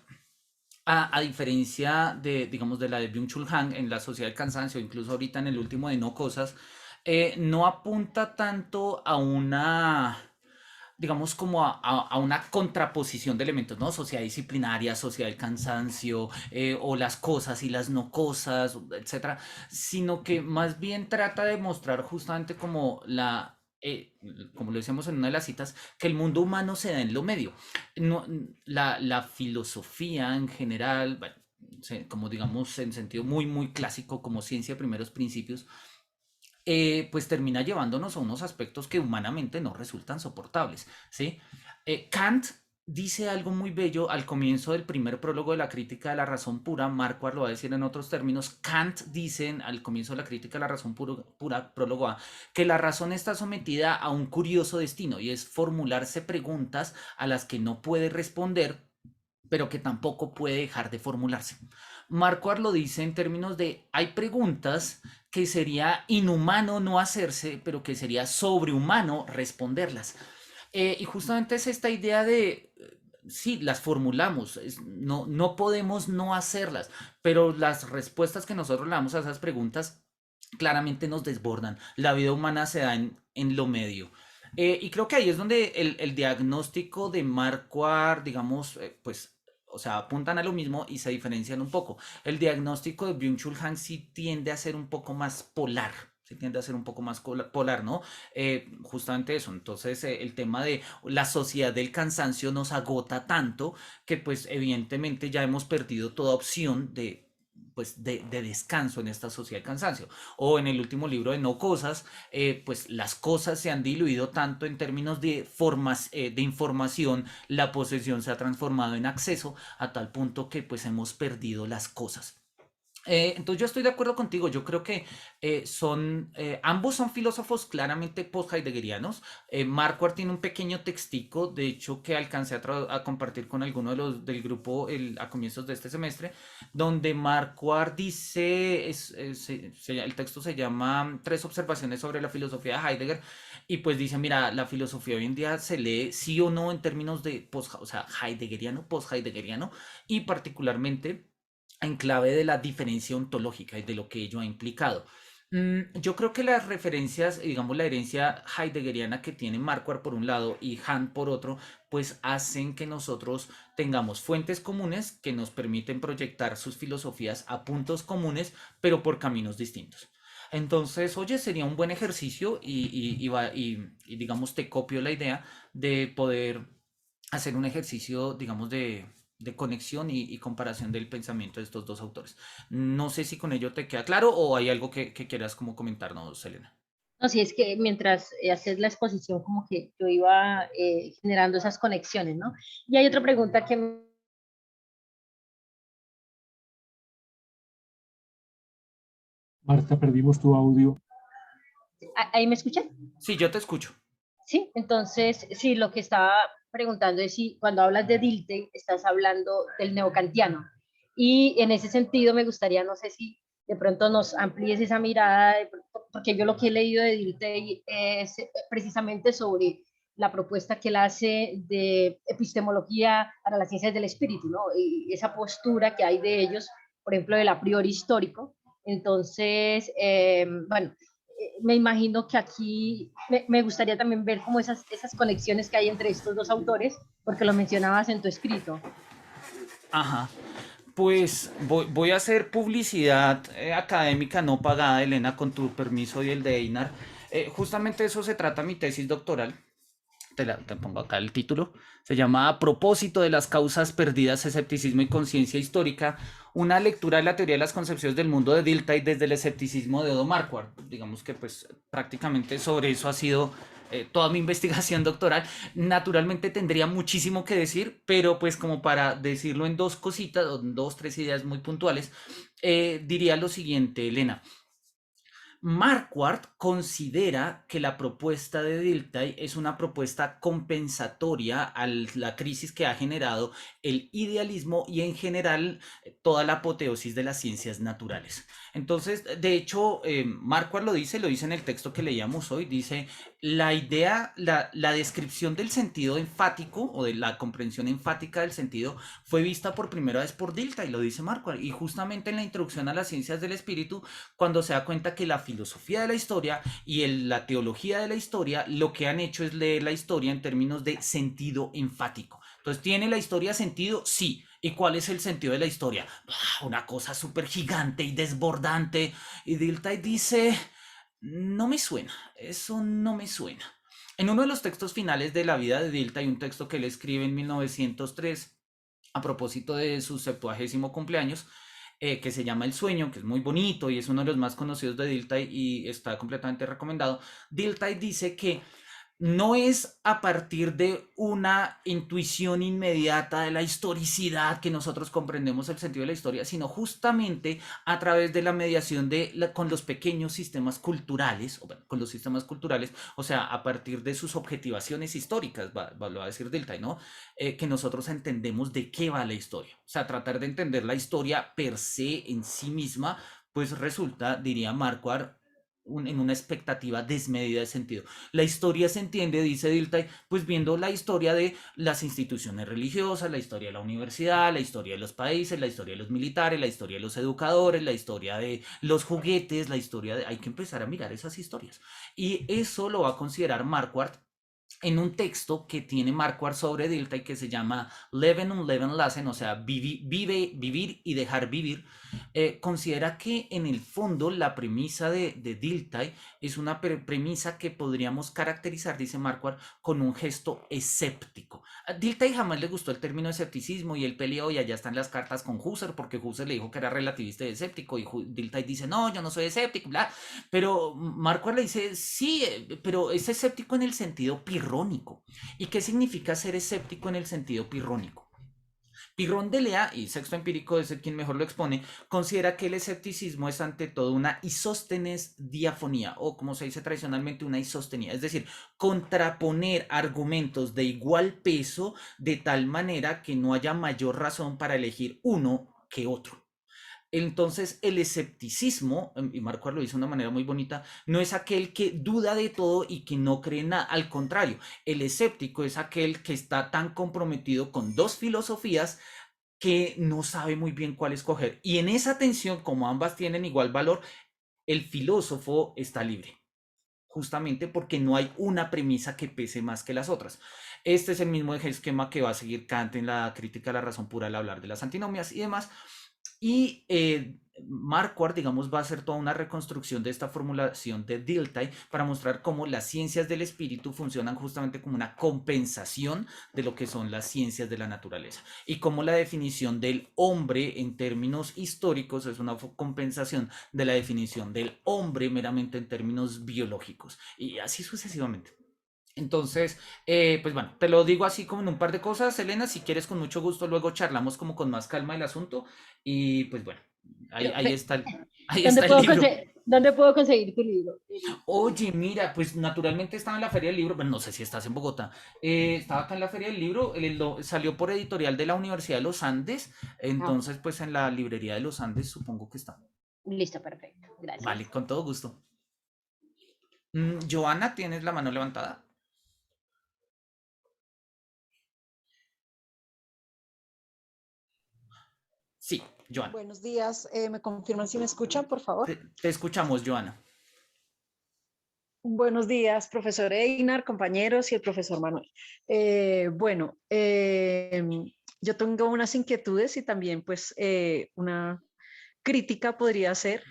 a diferencia de, digamos, de la de Byung-Chul Han en la Sociedad del Cansancio, incluso ahorita en el último de No Cosas, no apunta tanto a una digamos, como a una contraposición de elementos, ¿no? Sociedad disciplinaria, sociedad del cansancio, o las cosas y las no cosas, etcétera, sino que más bien trata de mostrar justamente como como lo decíamos en una de las citas, que el mundo humano se da en lo medio. No, la filosofía en general, bueno, como digamos en sentido muy, muy clásico, como ciencia de primeros principios, pues termina llevándonos a unos aspectos que humanamente no resultan soportables, ¿sí? Kant dice algo muy bello al comienzo del primer prólogo de la crítica de la razón pura. Marquardt lo va a decir en otros términos. Kant dice al comienzo de la crítica de la razón pura, prólogo A, que la razón está sometida a un curioso destino, y es formularse preguntas a las que no puede responder, pero que tampoco puede dejar de formularse. Marquardt lo dice en términos de: hay preguntas que sería inhumano no hacerse, pero que sería sobrehumano responderlas. Y justamente es esta idea de, sí, las formulamos, no, no podemos no hacerlas, pero las respuestas que nosotros le damos a esas preguntas claramente nos desbordan. La vida humana se da en lo medio. Y creo que ahí es donde el diagnóstico de Marquardt, digamos, pues, o sea, apuntan a lo mismo y se diferencian un poco. El diagnóstico de Byung-Chul Han sí tiende a ser un poco más polar. Sí tiende a ser un poco más polar, ¿no? Justamente eso. Entonces, el tema de la sociedad del cansancio nos agota tanto que, pues, evidentemente ya hemos perdido toda opción de, pues, de descanso en esta sociedad del cansancio. O en el último libro de No Cosas, pues las cosas se han diluido tanto en términos de formas, de información, la posesión se ha transformado en acceso, a tal punto que pues hemos perdido las cosas. Entonces yo estoy de acuerdo contigo. Yo creo que ambos son filósofos claramente post-heideggerianos. Marquardt tiene un pequeño textico, de hecho, que alcancé a compartir con alguno de los del grupo a comienzos de este semestre, donde Marquardt dice, el texto se llama Tres observaciones sobre la filosofía de Heidegger, y pues dice: mira, la filosofía hoy en día se lee sí o no en términos de o sea, heideggeriano, post-heideggeriano, y particularmente en clave de la diferencia ontológica y de lo que ello ha implicado. Yo creo que las referencias, digamos la herencia heideggeriana que tiene Marquardt por un lado y Kant por otro, pues hacen que nosotros tengamos fuentes comunes que nos permiten proyectar sus filosofías a puntos comunes, pero por caminos distintos. Entonces, oye, sería un buen ejercicio y digamos, te copio la idea de poder hacer un ejercicio, digamos, de conexión y comparación del pensamiento de estos dos autores. No sé si con ello te queda claro o hay algo que quieras como comentarnos, Selena.
No, sí, es que mientras haces la exposición, como que yo iba generando esas conexiones, ¿no? Y hay otra pregunta que
Marta, perdimos tu audio.
ahí me escuchan.
Sí, yo te escucho.
Sí, entonces, sí, lo que estaba preguntando es si cuando hablas de Dilthey estás hablando del neocantiano. Y en ese sentido me gustaría, no sé si de pronto nos amplíes esa mirada, porque yo lo que he leído de Dilthey es precisamente sobre la propuesta que él hace de epistemología para las ciencias del espíritu, ¿no? Y esa postura que hay de ellos, por ejemplo, del a priori histórico. Entonces, bueno, me imagino que aquí me gustaría también ver como esas conexiones que hay entre estos dos autores, porque lo mencionabas en tu escrito.
Ajá. Pues voy a hacer publicidad académica no pagada, Elena, con tu permiso y el de Einar. Justamente de eso se trata mi tesis doctoral. Te pongo acá el título. Se llama A propósito de las causas perdidas, escepticismo y conciencia histórica, una lectura de la teoría de las concepciones del mundo de Dilthey desde el escepticismo de Odo Marquardt. Digamos que pues prácticamente sobre eso ha sido toda mi investigación doctoral. Naturalmente tendría muchísimo que decir, pero pues como para decirlo en dos cositas, o en dos, tres ideas muy puntuales, diría lo siguiente, Elena. Marquardt considera que la propuesta de Dilthey es una propuesta compensatoria a la crisis que ha generado el idealismo y en general toda la apoteosis de las ciencias naturales. Entonces, de hecho, Marquardt lo dice en el texto que leíamos hoy, dice: la idea, la descripción del sentido enfático o de la comprensión enfática del sentido fue vista por primera vez por Dilthey, lo dice Marquardt, y justamente en la introducción a las ciencias del espíritu, cuando se da cuenta que la filosofía de la historia y la teología de la historia lo que han hecho es leer la historia en términos de sentido enfático. Entonces, ¿tiene la historia sentido? Sí. ¿Y cuál es el sentido de la historia? Una cosa súper gigante y desbordante. Y Dilthey dice, no me suena, eso no me suena. En uno de los textos finales de la vida de Dilthey, hay un texto que él escribe en 1903 a propósito de su 70º cumpleaños, que se llama El Sueño, que es muy bonito y es uno de los más conocidos de Dilthey y está completamente recomendado. Dilthey dice que no es a partir de una intuición inmediata de la historicidad que nosotros comprendemos el sentido de la historia, sino justamente a través de la mediación con los pequeños sistemas culturales, o bueno, con los sistemas culturales, o sea, a partir de sus objetivaciones históricas, lo va a decir Dilthey, ¿no? Que nosotros entendemos de qué va la historia. O sea, tratar de entender la historia per se en sí misma, pues resulta, diría Marquardt, en una expectativa desmedida de sentido. La historia se entiende, dice Dilthey, pues viendo la historia de las instituciones religiosas, la historia de la universidad, la historia de los países, la historia de los militares, la historia de los educadores, la historia de los juguetes, la historia de... Hay que empezar a mirar esas historias. Y eso lo va a considerar Marquardt en un texto que tiene Marquardt sobre Dilthey que se llama Leben und Leben lassen, o sea, vivir y dejar vivir. Considera que en el fondo la premisa de Dilthey es una premisa que podríamos caracterizar, dice Marquardt, con un gesto escéptico. A Dilthey jamás le gustó el término escepticismo y él peleó y allá están las cartas con Husserl porque Husserl le dijo que era relativista y escéptico y Dilthey dice, no, yo no soy escéptico, bla. Pero Marquardt le dice, sí, pero es escéptico en el sentido pirrónico. ¿Y qué significa ser escéptico en el sentido pirrónico? Pirrón de Lea, y Sexto Empírico es el quien mejor lo expone, considera que el escepticismo es ante todo una isóstenes diafonía, o como se dice tradicionalmente, una isostenía, es decir, contraponer argumentos de igual peso de tal manera que no haya mayor razón para elegir uno que otro. Entonces, el escepticismo, y Marquardt lo dice de una manera muy bonita, no es aquel que duda de todo y que no cree nada. Al contrario, el escéptico es aquel que está tan comprometido con dos filosofías que no sabe muy bien cuál escoger. Y en esa tensión, como ambas tienen igual valor, el filósofo está libre, justamente porque no hay una premisa que pese más que las otras. Este es el mismo esquema que va a seguir Kant en la crítica a la razón pura al hablar de las antinomias y demás. Y Marquardt, digamos, va a hacer toda una reconstrucción de esta formulación de Dilthey para mostrar cómo las ciencias del espíritu funcionan justamente como una compensación de lo que son las ciencias de la naturaleza y cómo la definición del hombre en términos históricos es una compensación de la definición del hombre meramente en términos biológicos y así sucesivamente. Entonces, pues bueno, te lo digo así como en un par de cosas, Elena, si quieres con mucho gusto luego charlamos como con más calma el asunto y pues bueno,
Pero,
ahí está ahí
¿dónde
está el
puedo
libro.
dónde puedo conseguir tu libro?
Oye, mira, pues naturalmente estaba en la Feria del Libro, bueno, no sé si estás en Bogotá, estaba acá en la Feria del Libro, salió por editorial de la Universidad de los Andes,
Ah,
entonces pues en la librería de los Andes supongo que está.
listo, perfecto.
Vale,
Gracias.
con todo gusto. Joana, ¿tienes la mano levantada? Sí, Joana,
Buenos días, ¿me confirman si me escuchan, por favor?
te escuchamos, Joana.
Buenos días, profesor Einar, compañeros y el profesor Manuel. Bueno, yo tengo unas inquietudes y también pues una crítica podría ser,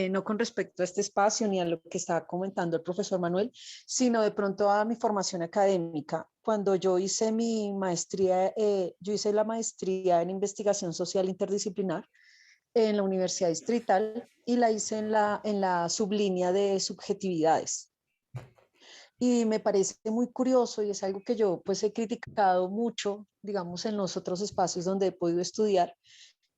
no con respecto a este espacio ni a lo que estaba comentando el profesor Manuel, sino de pronto a mi formación académica. Cuando yo hice mi maestría, yo hice la maestría en investigación social interdisciplinar en la Universidad Distrital y la hice en la sublínea de subjetividades. Y me parece muy curioso y es algo que yo pues he criticado mucho, digamos, en los otros espacios donde he podido estudiar,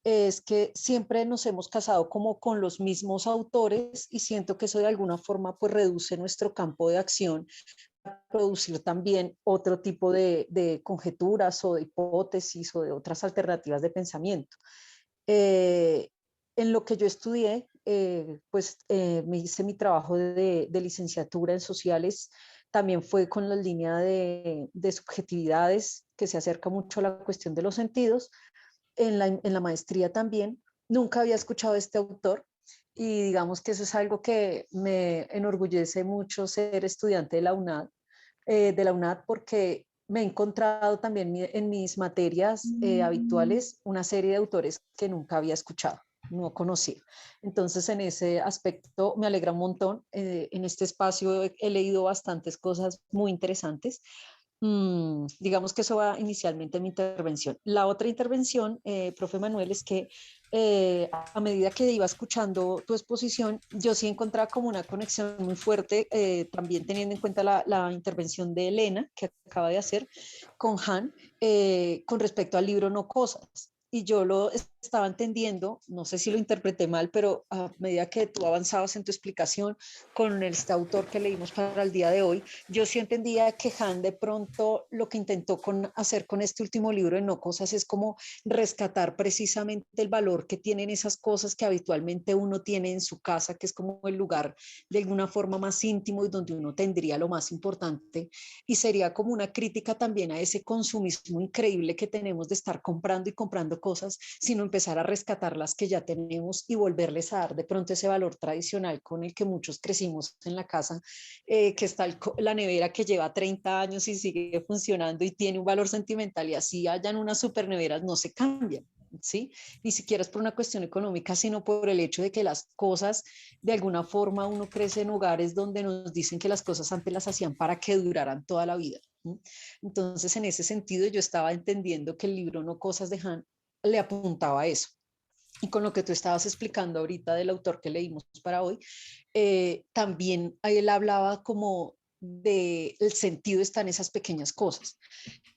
es que siempre nos hemos casado como con los mismos autores y siento que eso de alguna forma pues reduce nuestro campo de acción a producir también otro tipo de conjeturas o de hipótesis o de otras alternativas de pensamiento. Eh, en lo que yo estudié, me hice mi trabajo de licenciatura en sociales también fue con la línea de subjetividades, que se acerca mucho a la cuestión de los sentidos. En la maestría también, nunca había escuchado a este autor y digamos que eso es algo que me enorgullece mucho ser estudiante de la UNAD porque me he encontrado también en mis materias habituales una serie de autores que nunca había escuchado, no conocía. Entonces, en ese aspecto me alegra un montón. En este espacio he leído bastantes cosas muy interesantes. Digamos que eso va inicialmente en mi intervención. La otra intervención, profe Manuel, es que a medida que iba escuchando tu exposición, yo sí encontraba como una conexión muy fuerte, también teniendo en cuenta la intervención de Elena, que acaba de hacer, con Han, con respecto al libro No Cosas. Y yo lo estaba entendiendo, no sé si lo interpreté mal, pero a medida que tú avanzabas en tu explicación con este autor que leímos para el día de hoy, yo sí entendía que Han de pronto lo que intentó hacer con este último libro de No Cosas es como rescatar precisamente el valor que tienen esas cosas que habitualmente uno tiene en su casa, que es como el lugar de alguna forma más íntimo y donde uno tendría lo más importante. Y sería como una crítica también a ese consumismo increíble que tenemos de estar comprando y comprando cosas, sino empezar a rescatar las que ya tenemos y volverles a dar de pronto ese valor tradicional con el que muchos crecimos en la casa, que está la nevera que lleva 30 años y sigue funcionando y tiene un valor sentimental, y así hayan unas super neveras, no se cambian. ¿Sí? Ni siquiera es por una cuestión económica, sino por el hecho de que las cosas, de alguna forma, uno crece en hogares donde nos dicen que las cosas antes las hacían para que duraran toda la vida. Entonces, en ese sentido, yo estaba entendiendo que el libro No Cosas de Han le apuntaba a eso. Y con lo que tú estabas explicando ahorita del autor que leímos para hoy, también él hablaba como del sentido está en esas pequeñas cosas.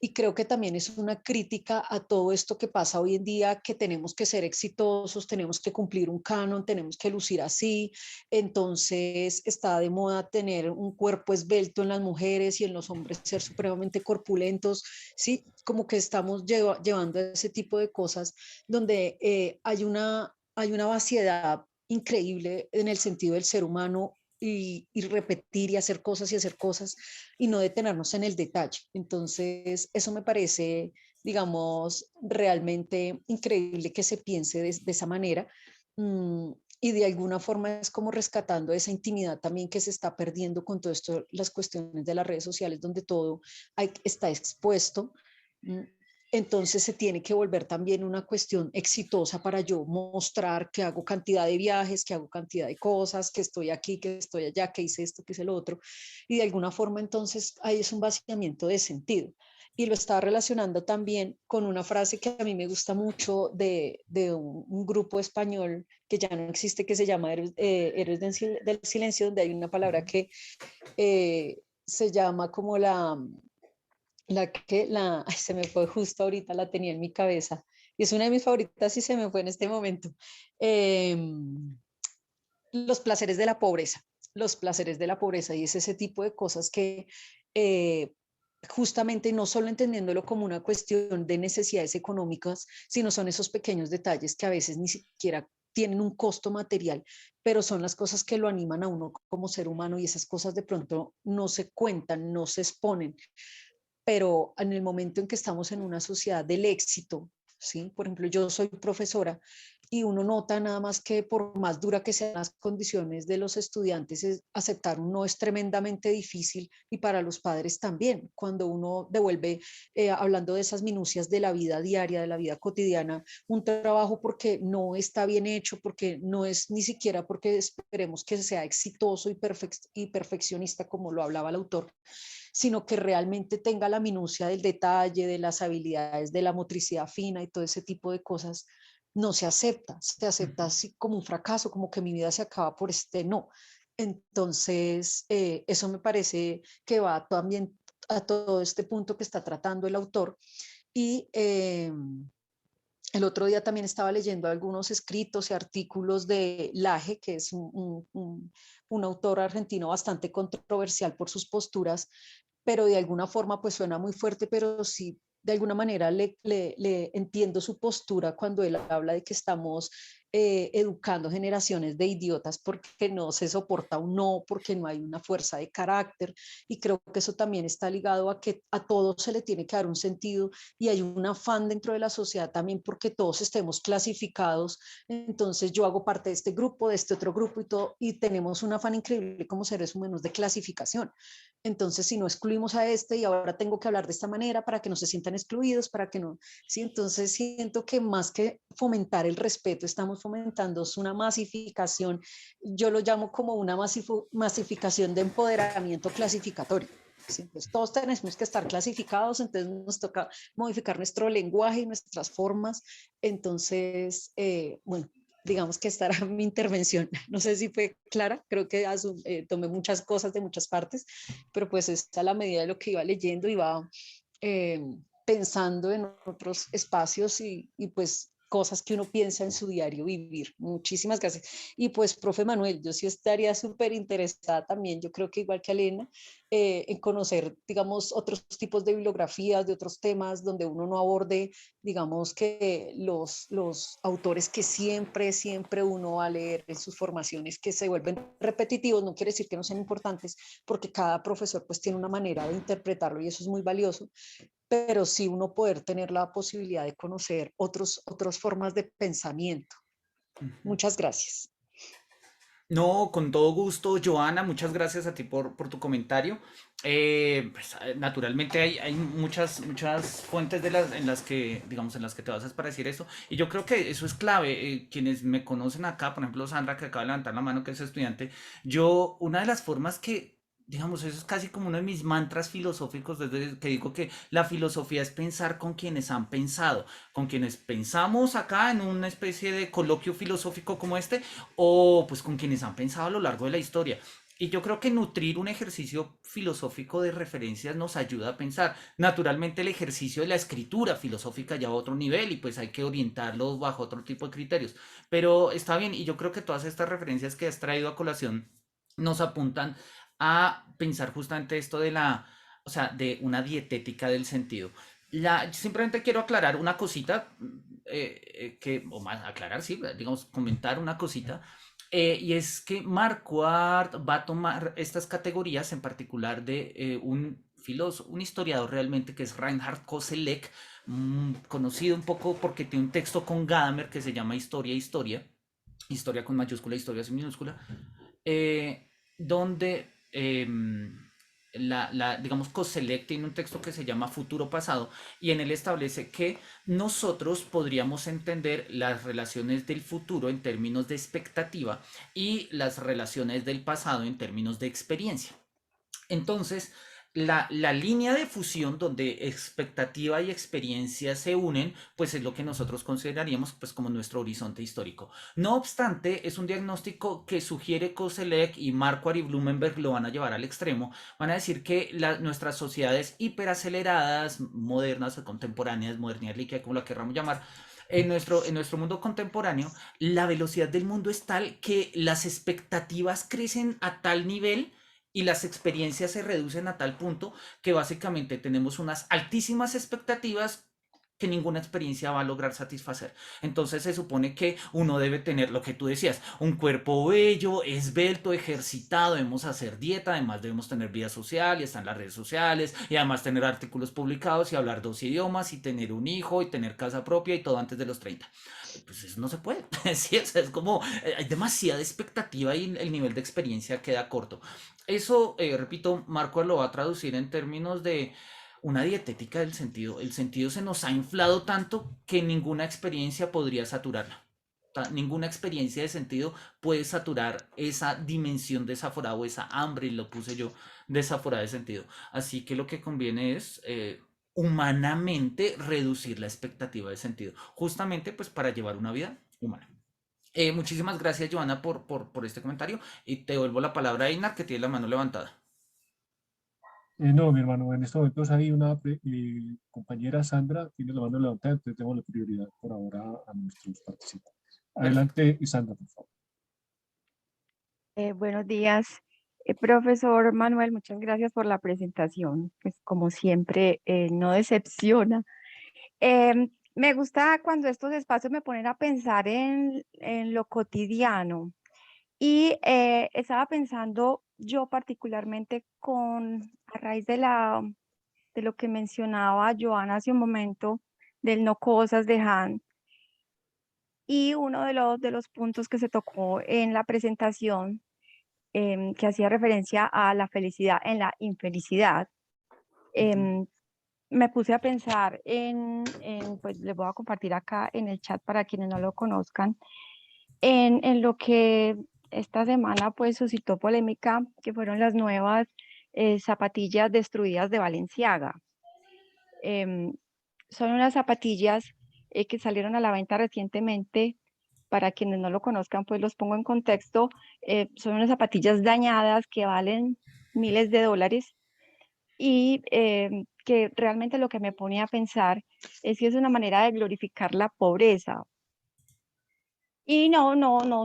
Y creo que también es una crítica a todo esto que pasa hoy en día, que tenemos que ser exitosos, tenemos que cumplir un canon, tenemos que lucir así. Entonces está de moda tener un cuerpo esbelto en las mujeres y en los hombres ser supremamente corpulentos, ¿sí? Como que estamos llevando ese tipo de cosas donde hay una vaciedad increíble en el sentido del ser humano, y repetir y hacer cosas y no detenernos en el detalle. Entonces, eso me parece, digamos, realmente increíble que se piense de esa manera. Y de alguna forma es como rescatando esa intimidad también que se está perdiendo con todo esto, las cuestiones de las redes sociales, donde todo está expuesto. Entonces se tiene que volver también una cuestión exitosa para yo mostrar que hago cantidad de viajes, que hago cantidad de cosas, que estoy aquí, que estoy allá, que hice esto, que hice lo otro. Y de alguna forma entonces ahí es un vaciamiento de sentido. Y lo estaba relacionando también con una frase que a mí me gusta mucho de un grupo español que ya no existe, que se llama Héroes del Silencio, donde hay una palabra que se llama como ay, se me fue justo ahorita, la tenía en mi cabeza, y es una de mis favoritas y se me fue en este momento. Eh, los placeres de la pobreza, los placeres de la pobreza, y es ese tipo de cosas que eh, justamente no solo entendiéndolo como una cuestión de necesidades económicas, sino son esos pequeños detalles que a veces ni siquiera tienen un costo material, pero son las cosas que lo animan a uno como ser humano, y esas cosas de pronto no se cuentan, no se exponen, pero en el momento en que estamos en una sociedad del éxito, ¿sí? Por ejemplo, yo soy profesora y uno nota nada más que por más dura que sean las condiciones de los estudiantes, aceptar un no es tremendamente difícil, y para los padres también, cuando uno devuelve, hablando de esas minucias de la vida diaria, de la vida cotidiana, un trabajo porque no está bien hecho, porque no es ni siquiera porque esperemos que sea exitoso y perfeccionista, como lo hablaba el autor, sino que realmente tenga la minucia del detalle, de las habilidades, de la motricidad fina y todo ese tipo de cosas, no se acepta así como un fracaso, como que mi vida se acaba por este no. Entonces, eso me parece que va también a todo este punto que está tratando el autor. Y el otro día también estaba leyendo algunos escritos y artículos de Laje, que es un autor argentino bastante controversial por sus posturas, pero de alguna forma pues suena muy fuerte, pero sí de alguna manera le entiendo su postura cuando él habla de que estamos educando generaciones de idiotas porque no se soporta un no, porque no hay una fuerza de carácter, y creo que eso también está ligado a que a todos se le tiene que dar un sentido, y hay un afán dentro de la sociedad también porque todos estemos clasificados. Entonces yo hago parte de este grupo, de este otro grupo y todo, y tenemos un afán increíble como seres humanos de clasificación. Entonces, si no excluimos a este y ahora tengo que hablar de esta manera para que no se sientan excluidos, para que no, sí, entonces siento que más que fomentar el respeto, estamos fomentando una masificación, yo lo llamo como una masificación de empoderamiento clasificatorio. Sí, entonces todos tenemos que estar clasificados, entonces nos toca modificar nuestro lenguaje y nuestras formas. Entonces, bueno, digamos que esta era mi intervención. No sé si fue clara, creo que tomé muchas cosas de muchas partes, pero pues esta a la medida de lo que iba leyendo iba eh, pensando en otros espacios y pues cosas que uno piensa en su diario vivir. Muchísimas gracias. Y pues, profe Manuel, yo sí estaría súper interesada también, yo creo que igual que Alena, en conocer, digamos, otros tipos de bibliografías, de otros temas donde uno no aborde, digamos, que los autores que siempre uno va a leer en sus formaciones, que se vuelven repetitivos, no quiere decir que no sean importantes, porque cada profesor pues tiene una manera de interpretarlo y eso es muy valioso, pero sí uno poder tener la posibilidad de conocer otras formas de pensamiento. Muchas gracias.
No, con todo gusto, Joana, muchas gracias a ti por tu comentario. Pues, naturalmente hay muchas fuentes en las que, digamos, en las que te basas para decir eso. Y yo creo que eso es clave. Quienes me conocen acá, por ejemplo, Sandra, que acaba de levantar la mano, que es estudiante, una de las formas que, digamos, eso es casi como uno de mis mantras filosóficos, desde que digo que la filosofía es pensar con quienes han pensado, con quienes pensamos acá en una especie de coloquio filosófico como este, o pues con quienes han pensado a lo largo de la historia. Y yo creo que nutrir un ejercicio filosófico de referencias nos ayuda a pensar. Naturalmente el ejercicio de la escritura filosófica ya a otro nivel y pues hay que orientarlo bajo otro tipo de criterios. Pero está bien y yo creo que todas estas referencias que has traído a colación nos apuntan a pensar justamente esto de o sea, de una dietética del sentido. Simplemente quiero aclarar una cosita, o más aclarar, sí, digamos, comentar una cosita, y es que Marquardt va a tomar estas categorías, en particular de un filósofo, un historiador realmente, que es Reinhard Koselleck, conocido un poco porque tiene un texto con Gadamer que se llama Historia con mayúscula, Historia sin minúscula, donde digamos, Koselleck tiene un texto que se llama Futuro Pasado y en él establece que nosotros podríamos entender las relaciones del futuro en términos de expectativa y las relaciones del pasado en términos de experiencia. Entonces, la línea de fusión donde expectativa y experiencia se unen, pues es lo que nosotros consideraríamos pues como nuestro horizonte histórico. No obstante, es un diagnóstico que sugiere Koselleck, y Marquardt y Blumenberg lo van a llevar al extremo. Van a decir que nuestras sociedades hiperaceleradas, modernas o contemporáneas, modernidad líquida, como la querramos llamar, en nuestro mundo contemporáneo, la velocidad del mundo es tal que las expectativas crecen a tal nivel y las experiencias se reducen a tal punto que básicamente tenemos unas altísimas expectativas que ninguna experiencia va a lograr satisfacer. Entonces se supone que uno debe tener lo que tú decías, un cuerpo bello, esbelto, ejercitado, debemos hacer dieta, además debemos tener vida social y están las redes sociales y además tener artículos publicados y hablar 2 idiomas y tener un hijo y tener casa propia y todo antes de los 30. Pues eso no se puede. Sí, o sea, es como hay demasiada expectativa y el nivel de experiencia queda corto. Eso, repito, Marco lo va a traducir en términos de una dietética del sentido. El sentido se nos ha inflado tanto que ninguna experiencia podría saturarla. Ninguna experiencia de sentido puede saturar esa dimensión desaforada o esa hambre, lo puse yo, desaforada de sentido. Así que lo que conviene es humanamente reducir la expectativa de sentido, justamente pues para llevar una vida humana. Muchísimas gracias, Joana, por este comentario y te devuelvo la palabra a Einar, que tiene la mano levantada.
No, mi hermano, en estos momentos hay una compañera Sandra, tiene la mano levantada, entonces tengo la prioridad por ahora a nuestros participantes.
Perfecto.
Adelante, Sandra, por favor.
Buenos días, profesor Manuel, muchas gracias por la presentación. Pues como siempre, no decepciona. Me gusta cuando estos espacios me ponen a pensar en lo cotidiano. Y estaba pensando yo particularmente a raíz de lo que mencionaba Joana hace un momento, del no cosas de Han. Y uno de los puntos que se tocó en la presentación, que hacía referencia a la felicidad en la infelicidad, em, me puse a pensar pues les voy a compartir acá en el chat para quienes no lo conozcan, en lo que esta semana pues suscitó polémica, que fueron las nuevas zapatillas destruidas de Balenciaga. Em, Son unas zapatillas que salieron a la venta recientemente. Para quienes no lo conozcan, pues los pongo en contexto. Son unas zapatillas dañadas que valen miles de dólares y que realmente lo que me pone a pensar es si es una manera de glorificar la pobreza. Y no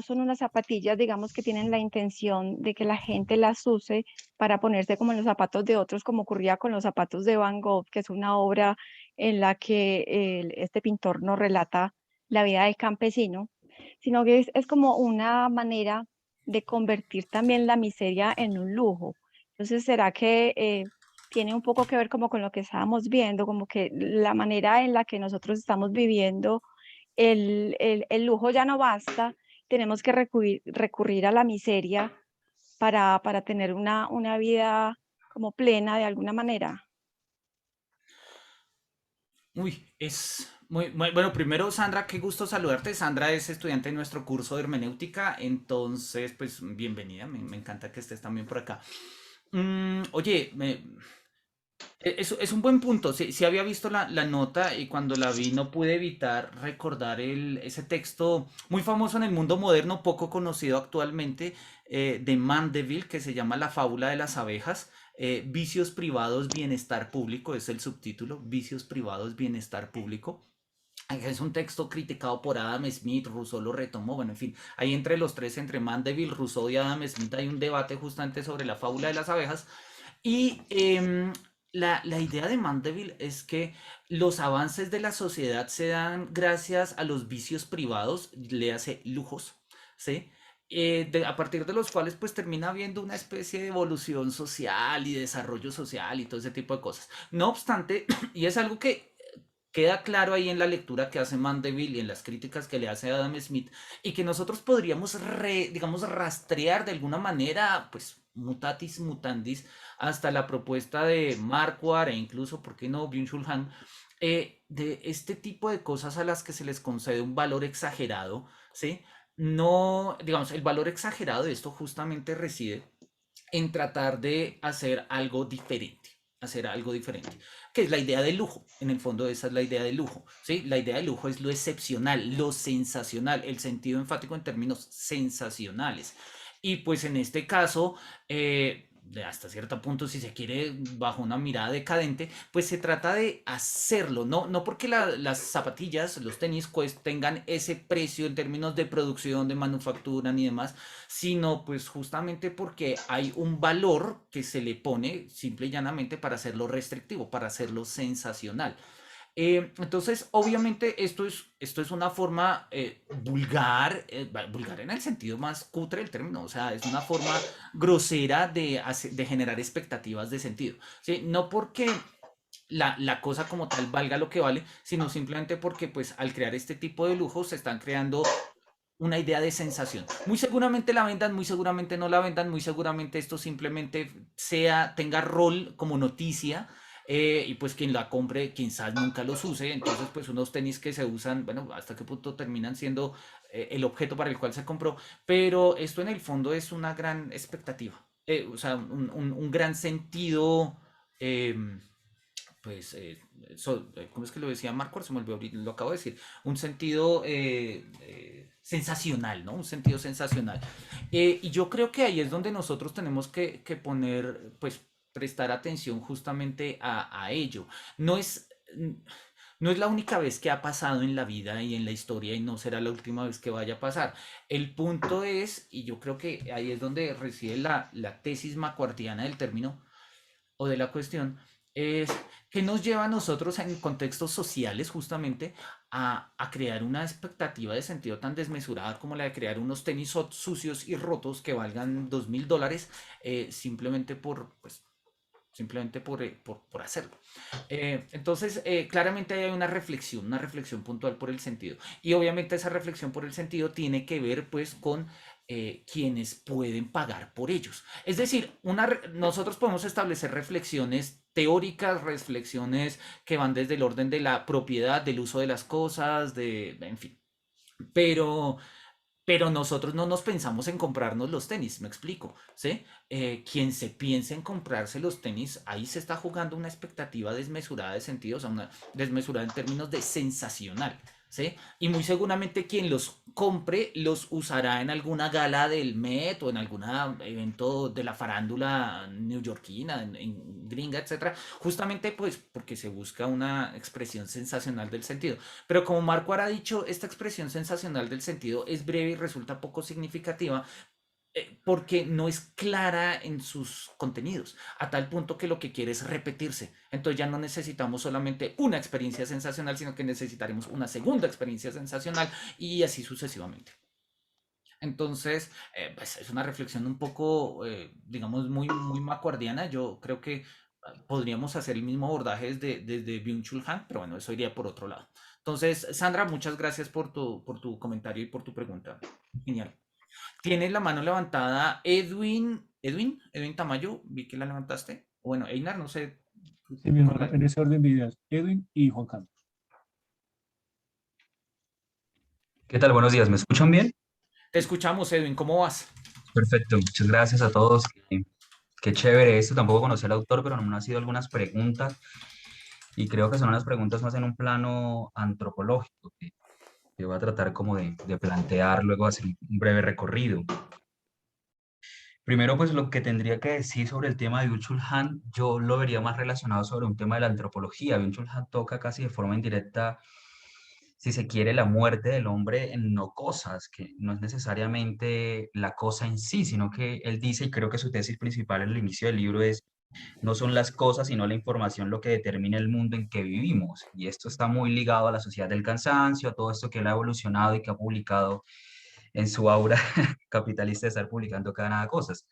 son unas zapatillas, digamos, que tienen la intención de que la gente las use para ponerse como en los zapatos de otros, como ocurría con los zapatos de Van Gogh, que es una obra en la que este pintor nos relata la vida del campesino, sino que es como una manera de convertir también la miseria en un lujo. Entonces, ¿será que tiene un poco que ver como con lo que estábamos viendo, como que la manera en la que nosotros estamos viviendo el lujo ya no basta, tenemos que recurrir a la miseria para tener una vida como plena de alguna manera?
Uy, es bueno. Primero, Sandra, qué gusto saludarte. Sandra es estudiante de nuestro curso de hermenéutica, entonces, pues bienvenida. Me encanta que estés también por acá. Oye, es un buen punto. Sí, sí había visto la nota y cuando la vi no pude evitar recordar ese texto muy famoso en el mundo moderno, poco conocido actualmente, de Mandeville, que se llama La fábula de las abejas. Vicios privados, bienestar público, es el subtítulo. Vicios privados, bienestar público. Es un texto criticado por Adam Smith, Rousseau lo retomó, bueno, en fin, ahí entre los tres, entre Mandeville, Rousseau y Adam Smith, hay un debate justamente sobre la fábula de las abejas. Y la idea de Mandeville es que los avances de la sociedad se dan gracias a los vicios privados, le hace lujos, ¿sí? A partir de los cuales pues termina habiendo una especie de evolución social y desarrollo social y todo ese tipo de cosas. No obstante, y es algo que queda claro ahí en la lectura que hace Mandeville y en las críticas que le hace Adam Smith, y que nosotros podríamos, digamos, rastrear de alguna manera, pues, mutatis mutandis, hasta la propuesta de Marquardt e incluso, ¿por qué no?, Byung-Chul Han, de este tipo de cosas a las que se les concede un valor exagerado, ¿sí? No, digamos, el valor exagerado de esto justamente reside en tratar de hacer algo diferente, que es la idea del lujo. En el fondo esa es la idea del lujo, ¿sí? La idea del lujo es lo excepcional, lo sensacional, el sentido enfático en términos sensacionales. Y pues en este caso, hasta cierto punto, si se quiere, bajo una mirada decadente, pues se trata de hacerlo, no porque las zapatillas, los tenis, pues tengan ese precio en términos de producción, de manufactura ni demás, sino pues justamente porque hay un valor que se le pone simple y llanamente para hacerlo restrictivo, para hacerlo sensacional. Entonces, obviamente, esto es una forma vulgar, vulgar en el sentido más cutre del término, o sea, es una forma grosera de generar expectativas de sentido, ¿sí? No porque la cosa como tal valga lo que vale, sino simplemente porque pues al crear este tipo de lujos se están creando una idea de sensación. Muy seguramente la vendan, muy seguramente no la vendan, muy seguramente esto simplemente tenga rol como noticia, y pues quien la compre quizás nunca los use. Entonces pues unos tenis que se usan, bueno, hasta qué punto terminan siendo el objeto para el cual se compró, pero esto en el fondo es una gran expectativa, o sea, un gran sentido, eh, pues, ¿cómo es que lo decía Marco? Se me olvidó, lo acabo de decir. Un sentido sensacional, ¿no? Un sentido sensacional. Y yo creo que ahí es donde nosotros tenemos que poner, pues, prestar atención justamente a ello. No es, no es la única vez que ha pasado en la vida y en la historia y no será la última vez que vaya a pasar. El punto es, y yo creo que ahí es donde reside la tesis macuartiana del término o de la cuestión, es que nos lleva a nosotros en contextos sociales justamente a crear una expectativa de sentido tan desmesurada como la de crear unos tenis sucios y rotos que valgan $2000 simplemente simplemente por hacerlo. Entonces, claramente hay una reflexión puntual por el sentido. Y obviamente esa reflexión por el sentido tiene que ver pues con quienes pueden pagar por ellos. Es decir, nosotros podemos establecer reflexiones teóricas, reflexiones que van desde el orden de la propiedad, del uso de las cosas, en fin. Pero nosotros no nos pensamos en comprarnos los tenis, me explico, ¿sí? Quien se piense en comprarse los tenis, ahí se está jugando una expectativa desmesurada de sentido, o sea, una desmesurada en términos de sensacional, ¿sí? Y muy seguramente quien los compre los usará en alguna gala del Met o en algún evento de la farándula neoyorquina, en gringa, etcétera, justamente pues porque se busca una expresión sensacional del sentido. Pero como Marco ha dicho, esta expresión sensacional del sentido es breve y resulta poco significativa porque no es clara en sus contenidos, a tal punto que lo que quiere es repetirse. Entonces ya no necesitamos solamente una experiencia sensacional, sino que necesitaremos una segunda experiencia sensacional y así sucesivamente. Entonces, pues es una reflexión un poco, digamos, muy macuardiana. Yo creo que podríamos hacer el mismo abordaje desde Byung-Chul Han, pero bueno, eso iría por otro lado. Entonces, Sandra, muchas gracias por tu comentario y por tu pregunta. Genial. Tienes la mano levantada Edwin Tamayo, vi que la levantaste. Bueno, Einar, no sé.
Sí, mi
Con
hermano,
la-
en ese orden de ideas, Edwin y Juan Carlos.
¿Qué tal? Buenos días. ¿Me escuchan bien?
Te escuchamos, Edwin, ¿cómo vas?
Perfecto. Muchas gracias a todos. Qué chévere esto. Tampoco conocí al autor, pero me han sido algunas preguntas y creo que son unas preguntas más en un plano antropológico que voy a tratar como de plantear, luego hacer un breve recorrido. Primero, pues lo que tendría que decir sobre el tema de Byung-Chul Han, yo lo vería más relacionado sobre un tema de la antropología. Byung-Chul Han toca casi de forma indirecta, si se quiere, la muerte del hombre en no cosas, que no es necesariamente la cosa en sí, sino que él dice, y creo que su tesis principal en el inicio del libro es, no son las cosas, sino la información lo que determina el mundo en que vivimos. Y esto está muy ligado a la sociedad del cansancio, a todo esto que él ha evolucionado y que ha publicado en su aura capitalista de estar publicando cada nada cosas.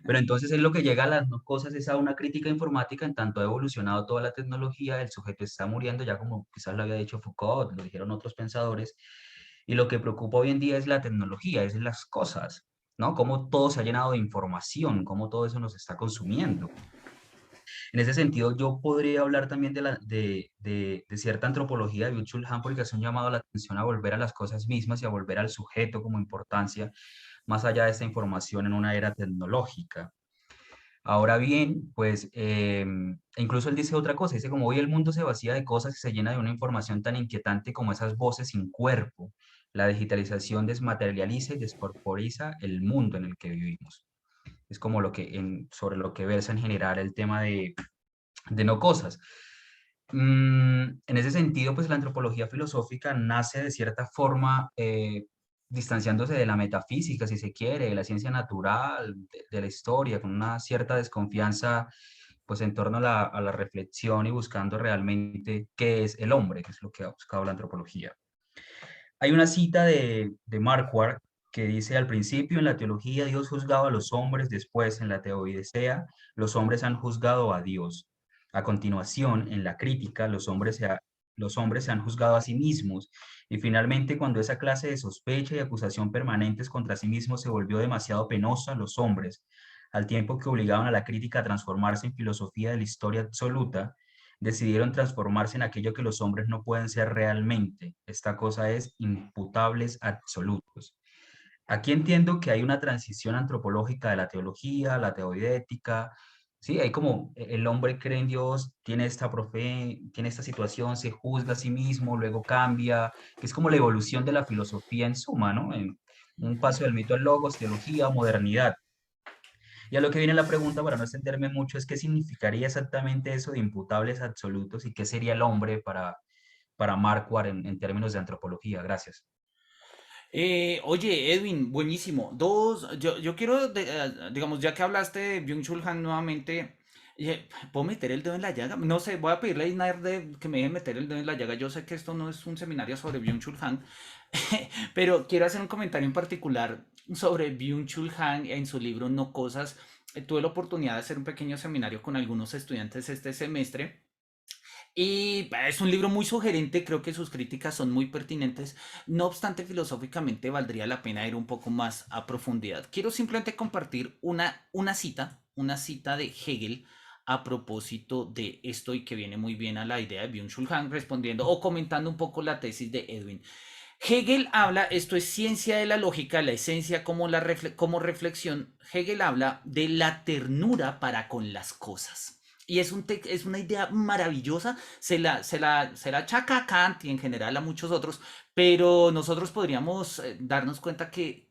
Pero entonces es lo que llega a las no cosas, es a una crítica informática, en tanto ha evolucionado toda la tecnología, el sujeto está muriendo, ya como quizás lo había dicho Foucault, lo dijeron otros pensadores, y lo que preocupa hoy en día es la tecnología, es las cosas, ¿no? Cómo todo se ha llenado de información, cómo todo eso nos está consumiendo. En ese sentido, yo podría hablar también de cierta antropología de Byung-Chul Han, porque hace un llamado a la atención a volver a las cosas mismas y a volver al sujeto como importancia, más allá de esta información en una era tecnológica. Ahora bien, pues incluso él dice otra cosa, dice como hoy el mundo se vacía de cosas y se llena de una información tan inquietante como esas voces sin cuerpo. La digitalización desmaterializa y descorporiza el mundo en el que vivimos. Es como sobre lo que versa en general el tema de no cosas. En ese sentido, pues la antropología filosófica nace de cierta forma distanciándose de la metafísica, si se quiere, de la ciencia natural, de la historia, con una cierta desconfianza pues en torno a la reflexión y buscando realmente qué es el hombre, que es lo que ha buscado la antropología. Hay una cita de Marquardt que dice, al principio en la teología Dios juzgaba a los hombres, después en la teodicea los hombres han juzgado a Dios. A continuación, en la crítica, los hombres se han juzgado a sí mismos. Y finalmente, cuando esa clase de sospecha y acusación permanentes contra sí mismos se volvió demasiado penosa, los hombres, al tiempo que obligaban a la crítica a transformarse en filosofía de la historia absoluta, decidieron transformarse en aquello que los hombres no pueden ser realmente. Esta cosa es imputables absolutos. Aquí entiendo que hay una transición antropológica de la teología, la teoidética, sí, hay como el hombre cree en Dios, tiene esta situación, se juzga a sí mismo, luego cambia, que es como la evolución de la filosofía en suma, ¿no? En un paso del mito al logos, teología, modernidad. Y a lo que viene la pregunta, para no extenderme mucho, es qué significaría exactamente eso de imputables absolutos y qué sería el hombre para Marquardt en términos de antropología. Gracias.
Oye, Edwin, buenísimo. Yo quiero, digamos, ya que hablaste de Byung-Chul Han nuevamente, ¿Puedo meter el dedo en la llaga? No sé, voy a pedirle a Inar que me deje meter el dedo en la llaga. Yo sé que esto no es un seminario sobre Byung-Chul Han, pero quiero hacer un comentario en particular sobre Byung-Chul Han en su libro No Cosas. Tuve la oportunidad de hacer un pequeño seminario con algunos estudiantes este semestre. Y es un libro muy sugerente, creo que sus críticas son muy pertinentes. No obstante, filosóficamente valdría la pena ir un poco más a profundidad. Quiero simplemente compartir una cita de Hegel a propósito de esto y que viene muy bien a la idea de Byung-Chul Han, respondiendo o comentando un poco la tesis de Edwin. Hegel habla, esto es ciencia de la lógica, la esencia como reflexión. Hegel habla de la ternura para con las cosas. Y es una idea maravillosa, se la achaca a Kant y en general a muchos otros, pero nosotros podríamos darnos cuenta que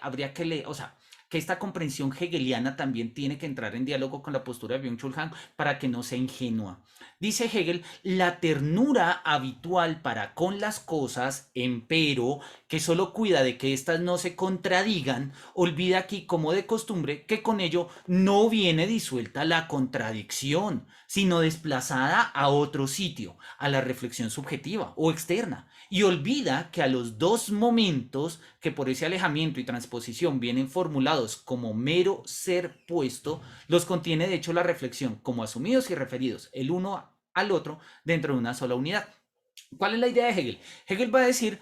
habría que leer, o sea, que esta comprensión hegeliana también tiene que entrar en diálogo con la postura de Byung-Chul Han para que no sea ingenua. Dice Hegel, la ternura habitual para con las cosas, empero, que solo cuida de que éstas no se contradigan, olvida aquí como de costumbre que con ello no viene disuelta la contradicción, sino desplazada a otro sitio, a la reflexión subjetiva o externa, y olvida que a los dos momentos que por ese alejamiento y transposición vienen formulados como mero ser puesto, los contiene de hecho la reflexión como asumidos y referidos el uno al otro dentro de una sola unidad. ¿Cuál es la idea de Hegel? Hegel va a decir,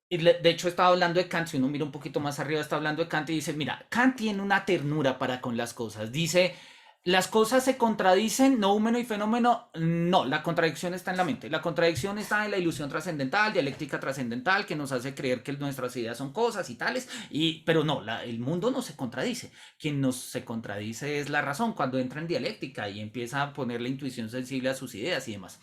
y de hecho estaba hablando de Kant, si uno mira un poquito más arriba está hablando de Kant y dice, mira, Kant tiene una ternura para con las cosas, dice, las cosas se contradicen, noumeno y fenómeno, no, la contradicción está en la mente, la contradicción está en la ilusión trascendental, dialéctica trascendental, que nos hace creer que nuestras ideas son cosas y tales, pero no, el mundo no se contradice, quien se contradice es la razón, cuando entra en dialéctica y empieza a poner la intuición sensible a sus ideas y demás.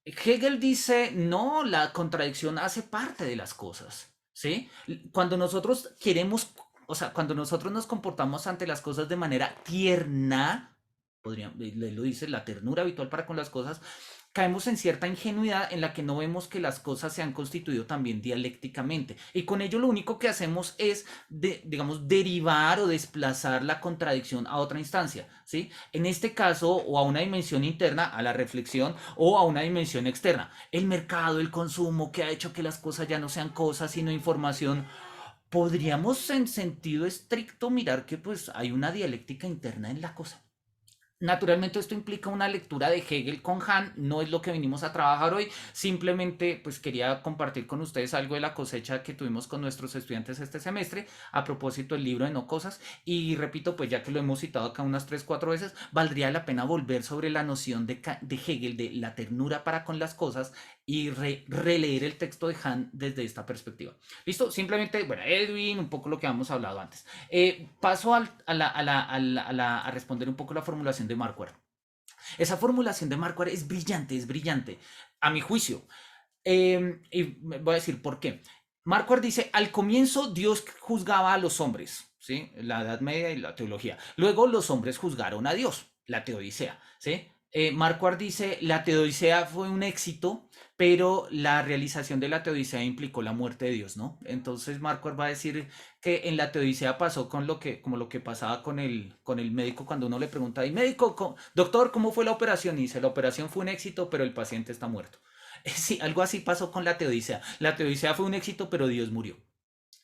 Hegel dice, no, la contradicción hace parte de las cosas, ¿sí? Cuando nosotros queremos, o sea, cuando nosotros nos comportamos ante las cosas de manera tierna, lo dice, la ternura habitual para con las cosas, caemos en cierta ingenuidad en la que no vemos que las cosas se han constituido también dialécticamente. Y con ello lo único que hacemos es, digamos, derivar o desplazar la contradicción a otra instancia, ¿sí? En este caso, o a una dimensión interna, a la reflexión, o a una dimensión externa. El mercado, el consumo, que ha hecho que las cosas ya no sean cosas, sino información. Podríamos en sentido estricto mirar que pues hay una dialéctica interna en la cosa. Naturalmente esto implica una lectura de Hegel con Han, no es lo que vinimos a trabajar hoy, simplemente pues quería compartir con ustedes algo de la cosecha que tuvimos con nuestros estudiantes este semestre a propósito del libro de No Cosas y repito pues ya que lo hemos citado acá unas 3-4 veces, valdría la pena volver sobre la noción de Hegel de la ternura para con las cosas y releer el texto de Han desde esta perspectiva. ¿Listo? Simplemente, bueno, Edwin, un poco lo que hemos hablado antes. Paso a responder un poco la formulación de Marquardt. Esa formulación de Marquardt es brillante, a mi juicio. Y voy a decir por qué. Marquardt dice, al comienzo Dios juzgaba a los hombres, ¿sí? La Edad Media y la teología. Luego los hombres juzgaron a Dios, la teodicea, ¿sí? Marquardt dice, la teodicea fue un éxito, pero la realización de la teodicea implicó la muerte de Dios, ¿no? Entonces Marquardt va a decir que en la teodicea pasó como lo que pasaba con el médico cuando uno le pregunta, y médico, doctor, ¿cómo fue la operación? Y dice, la operación fue un éxito, pero el paciente está muerto. Sí, algo así pasó con la teodicea. La teodicea fue un éxito, pero Dios murió.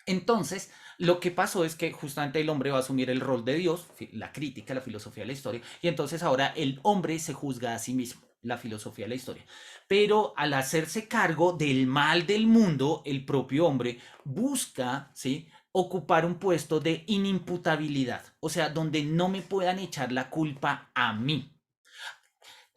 Entonces, lo que pasó es que justamente el hombre va a asumir el rol de Dios, la crítica, la filosofía de la historia, y entonces ahora el hombre se juzga a sí mismo, la filosofía de la historia. Pero al hacerse cargo del mal del mundo, el propio hombre busca, ¿sí?, ocupar un puesto de inimputabilidad, o sea, donde no me puedan echar la culpa a mí.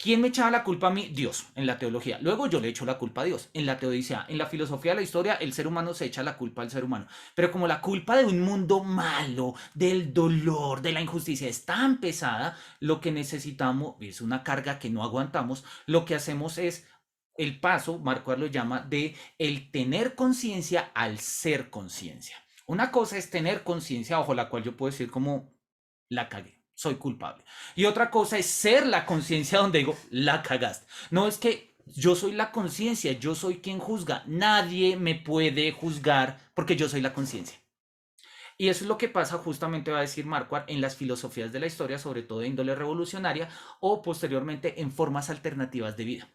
¿Quién me echaba la culpa a mí? Dios, en la teología. Luego yo le echo la culpa a Dios, en la teodicea. En la filosofía de la historia, el ser humano se echa la culpa al ser humano. Pero como la culpa de un mundo malo, del dolor, de la injusticia es tan pesada, lo que necesitamos es una carga que no aguantamos. Lo que hacemos es el paso, Marquardt lo llama, de el tener conciencia al ser conciencia. Una cosa es tener conciencia, ojo, la cual yo puedo decir como la cagué, soy culpable. Y otra cosa es ser la conciencia donde digo, la cagaste. No es que yo soy la conciencia, yo soy quien juzga. Nadie me puede juzgar porque yo soy la conciencia. Y eso es lo que pasa, justamente va a decir Marquardt, en las filosofías de la historia, sobre todo de índole revolucionaria o posteriormente en formas alternativas de vida.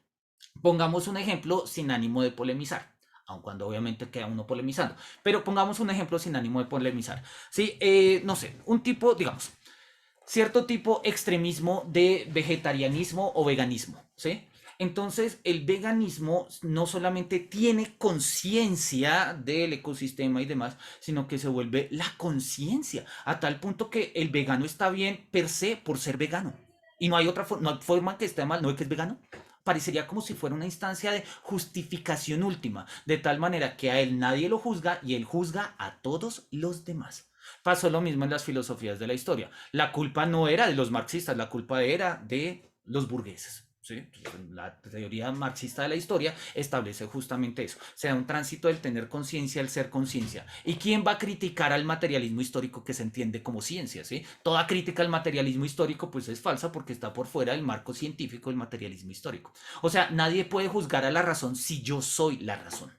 Pongamos un ejemplo sin ánimo de polemizar, aun cuando obviamente queda uno polemizando, pero pongamos un ejemplo sin ánimo de polemizar. Sí, no sé, un tipo, digamos, cierto tipo extremismo de vegetarianismo o veganismo, ¿sí? Entonces, el veganismo no solamente tiene conciencia del ecosistema y demás, sino que se vuelve la conciencia, a tal punto que el vegano está bien per se por ser vegano. Y no hay otra no hay forma que esté mal, no es que es vegano. Parecería como si fuera una instancia de justificación última, de tal manera que a él nadie lo juzga y él juzga a todos los demás. Pasó lo mismo en las filosofías de la historia. La culpa no era de los marxistas, la culpa era de los burgueses. ¿Sí? La teoría marxista de la historia establece justamente eso. O sea, un tránsito del tener conciencia al ser conciencia. ¿Y quién va a criticar al materialismo histórico que se entiende como ciencia? ¿Sí? Toda crítica al materialismo histórico pues es falsa porque está por fuera del marco científico del materialismo histórico. O sea, nadie puede juzgar a la razón si yo soy la razón.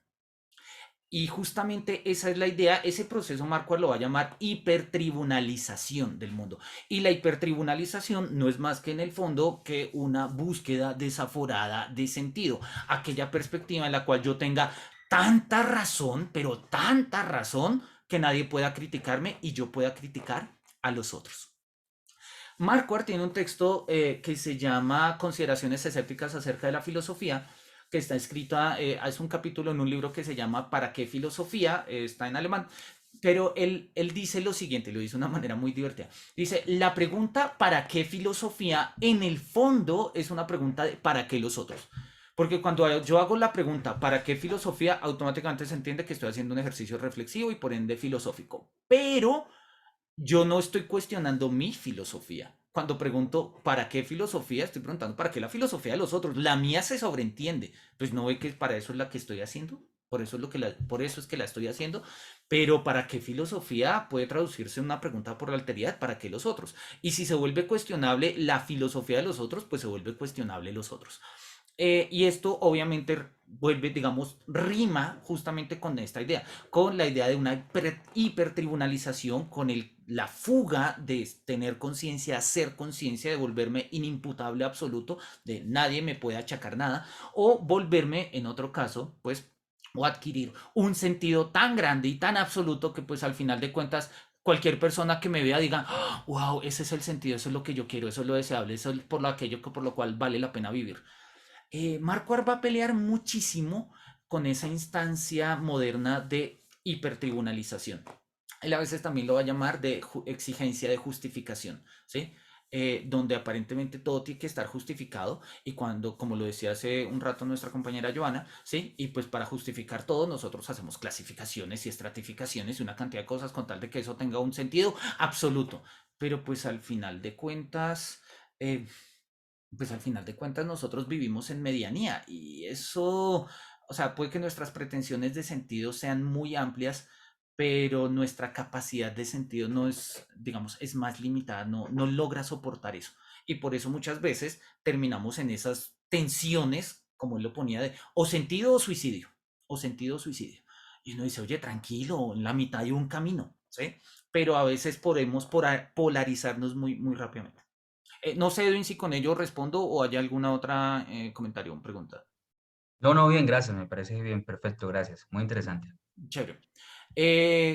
Y justamente esa es la idea, ese proceso Marquardt lo va a llamar hipertribunalización del mundo. Y la hipertribunalización no es más que en el fondo que una búsqueda desaforada de sentido, aquella perspectiva en la cual yo tenga tanta razón, pero tanta razón, que nadie pueda criticarme y yo pueda criticar a los otros. Marquardt tiene un texto que se llama Consideraciones escépticas acerca de la filosofía, que está escrita, es un capítulo en un libro que se llama ¿Para qué filosofía? Está en alemán, pero él dice lo siguiente, lo dice de una manera muy divertida. Dice, la pregunta ¿para qué filosofía? En el fondo es una pregunta de ¿para qué los otros? Porque cuando yo hago la pregunta ¿para qué filosofía? Automáticamente se entiende que estoy haciendo un ejercicio reflexivo y por ende filosófico. Pero yo no estoy cuestionando mi filosofía. Cuando pregunto ¿para qué filosofía? Estoy preguntando ¿para qué la filosofía de los otros? La mía se sobreentiende. Pues no ve que para eso es la que estoy haciendo. Por eso por eso es que la estoy haciendo. Pero ¿para qué filosofía? Puede traducirse en una pregunta por la alteridad. ¿Para qué los otros? Y si se vuelve cuestionable la filosofía de los otros, pues se vuelve cuestionable los otros. Y esto obviamente vuelve, digamos, rima justamente con esta idea, con la idea de una hipertribunalización, con la fuga de tener conciencia, ser conciencia, de volverme inimputable absoluto, de nadie me puede achacar nada, o volverme, en otro caso, pues, o adquirir un sentido tan grande y tan absoluto que pues al final de cuentas cualquier persona que me vea diga, oh, wow, ese es el sentido, eso es lo que yo quiero, eso es lo deseable, eso es por lo aquello que por lo cual vale la pena vivir. Marquardt va a pelear muchísimo con esa instancia moderna de hipertribunalización. Él a veces también lo va a llamar de exigencia de justificación, ¿sí? Donde aparentemente todo tiene que estar justificado y cuando, como lo decía hace un rato nuestra compañera Joana, ¿sí? Y pues para justificar todo nosotros hacemos clasificaciones y estratificaciones y una cantidad de cosas con tal de que eso tenga un sentido absoluto. Pero pues al final de cuentas, pues al final de cuentas nosotros vivimos en medianía y eso, o sea, puede que nuestras pretensiones de sentido sean muy amplias, pero nuestra capacidad de sentido no es, digamos, es más limitada, no logra soportar eso. Y por eso muchas veces terminamos en esas tensiones, como él lo ponía, de o sentido o suicidio, o sentido o suicidio. Y uno dice, oye, tranquilo, en la mitad hay un camino, ¿sí? Pero a veces podemos polarizarnos muy rápidamente. No sé, Edwin, si con ello respondo o hay alguna otra comentario o pregunta.
No, no, bien, gracias, me parece bien, perfecto, gracias. Muy interesante.
Chévere.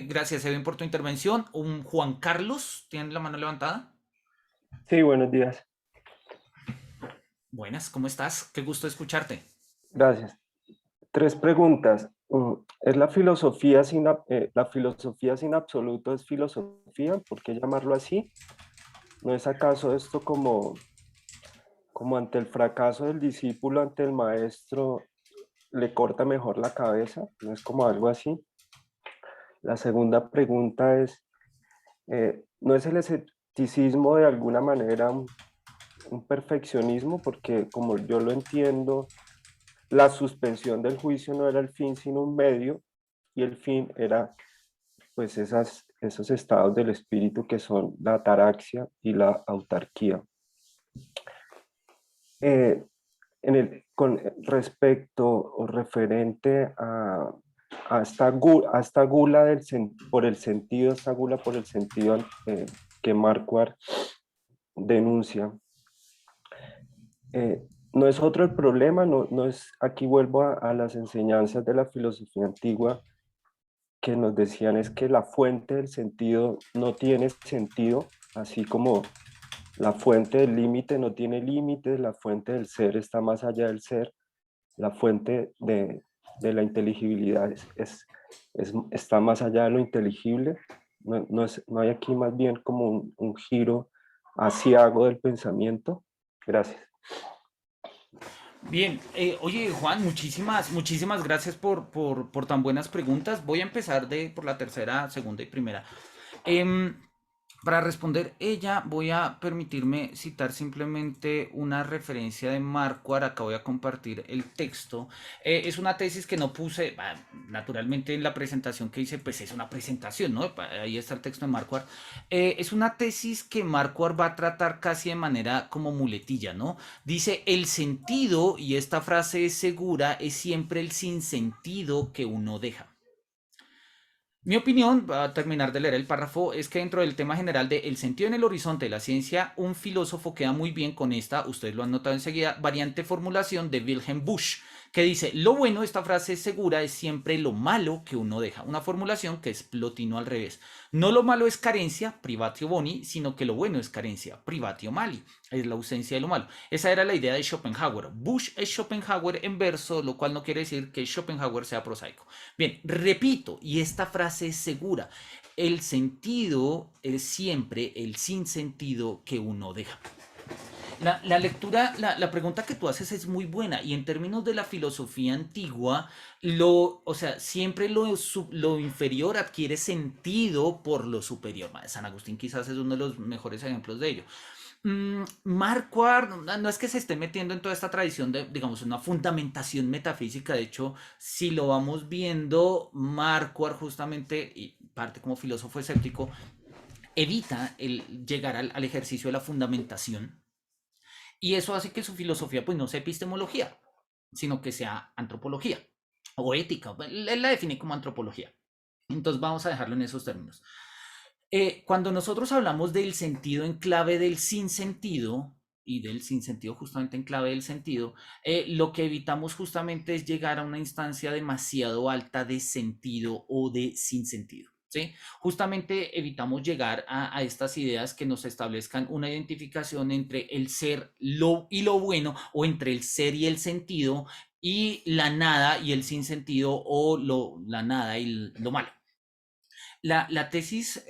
Gracias, Edwin, por tu intervención. Un Juan Carlos, ¿tiene la mano levantada?
Sí, buenos días.
Buenas, ¿cómo estás? Qué gusto escucharte.
Gracias. Tres preguntas. ¿Es la filosofía sin absoluto es filosofía? ¿Por qué llamarlo así? ¿No es acaso esto como ante el fracaso del discípulo ante el maestro le corta mejor la cabeza? ¿No es como algo así? La segunda pregunta es, ¿no es el escepticismo de alguna manera un perfeccionismo? Porque como yo lo entiendo, la suspensión del juicio no era el fin, sino un medio, y el fin era pues esos estados del espíritu que son la ataraxia y la autarquía. Con respecto o referente a esta gula por el sentido, esta gula por el sentido que Marquardt denuncia. No es otro el problema, no es, aquí vuelvo a las enseñanzas de la filosofía antigua que nos decían es que la fuente del sentido no tiene sentido, así como la fuente del límite no tiene límites, la fuente del ser está más allá del ser, la fuente de la inteligibilidad está más allá de lo inteligible. No hay aquí más bien como un giro aciago del pensamiento. Gracias.
Bien, oye Juan, muchísimas gracias por tan buenas preguntas. Voy a empezar por la tercera, segunda y primera. Em, para responder ella, voy a permitirme citar simplemente una referencia de Marquardt. Acá voy a compartir el texto. Es una tesis que no puse, naturalmente en la presentación que hice, pues es una presentación, ¿no? Ahí está el texto de Marquardt. Es una tesis que Marquardt va a tratar casi de manera como muletilla, ¿no? Dice, el sentido, y esta frase es segura, es siempre el sinsentido que uno deja. Mi opinión, va a terminar de leer el párrafo, es que dentro del tema general de el sentido en el horizonte de la ciencia, un filósofo queda muy bien con esta, ustedes lo han notado enseguida, variante formulación de Wilhelm Busch, que dice, lo bueno, esta frase es segura, es siempre lo malo que uno deja. Una formulación que es Plotino al revés. No lo malo es carencia, privatio boni, sino que lo bueno es carencia, privatio mali, es la ausencia de lo malo. Esa era la idea de Schopenhauer. Busch es Schopenhauer en verso, lo cual no quiere decir que Schopenhauer sea prosaico. Bien, repito, y esta frase es segura, el sentido es siempre el sinsentido que uno deja. La lectura, la pregunta que tú haces es muy buena y en términos de la filosofía antigua, o sea, siempre lo inferior adquiere sentido por lo superior. San Agustín quizás es uno de los mejores ejemplos de ello. Marquardt no es que se esté metiendo en toda esta tradición de, digamos, una fundamentación metafísica. De hecho, si lo vamos viendo, Marquardt justamente, y parte como filósofo escéptico, evita el llegar al ejercicio de la fundamentación. Y eso hace que su filosofía pues no sea epistemología, sino que sea antropología o ética. Él la define como antropología. Entonces vamos a dejarlo en esos términos. Cuando nosotros hablamos del sentido en clave del sinsentido y del sinsentido justamente en clave del sentido, lo que evitamos justamente es llegar a una instancia demasiado alta de sentido o de sinsentido. ¿Sí? Justamente evitamos llegar a estas ideas que nos establezcan una identificación entre el ser y lo bueno, o entre el ser y el sentido, y la nada y el sinsentido, o la nada y lo malo. La tesis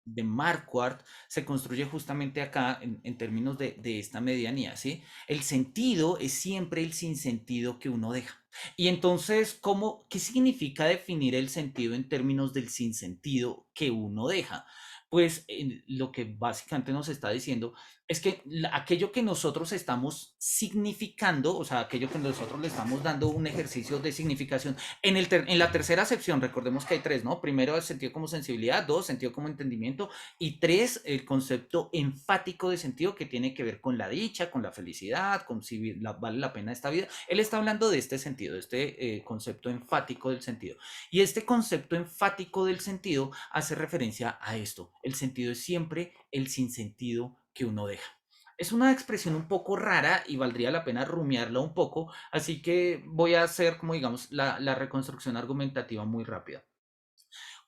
de Marquardt se construye justamente acá en términos de esta medianía, ¿sí? El sentido es siempre el sinsentido que uno deja. Y entonces, ¿qué significa definir el sentido en términos del sinsentido que uno deja? Pues lo que básicamente nos está diciendo es que aquello que nosotros estamos significando, o sea, aquello que nosotros le estamos dando un ejercicio de significación, en la tercera acepción, recordemos que hay tres, ¿no? Primero, el sentido como sensibilidad, dos, sentido como entendimiento, y tres, el concepto enfático de sentido que tiene que ver con la dicha, con la felicidad, con si vale la pena esta vida. Él está hablando de este sentido, de este concepto enfático del sentido. Y este concepto enfático del sentido hace referencia a esto. El sentido es siempre el sinsentido que uno deja. Es una expresión un poco rara y valdría la pena rumiarla un poco, así que voy a hacer, como digamos, la reconstrucción argumentativa muy rápida.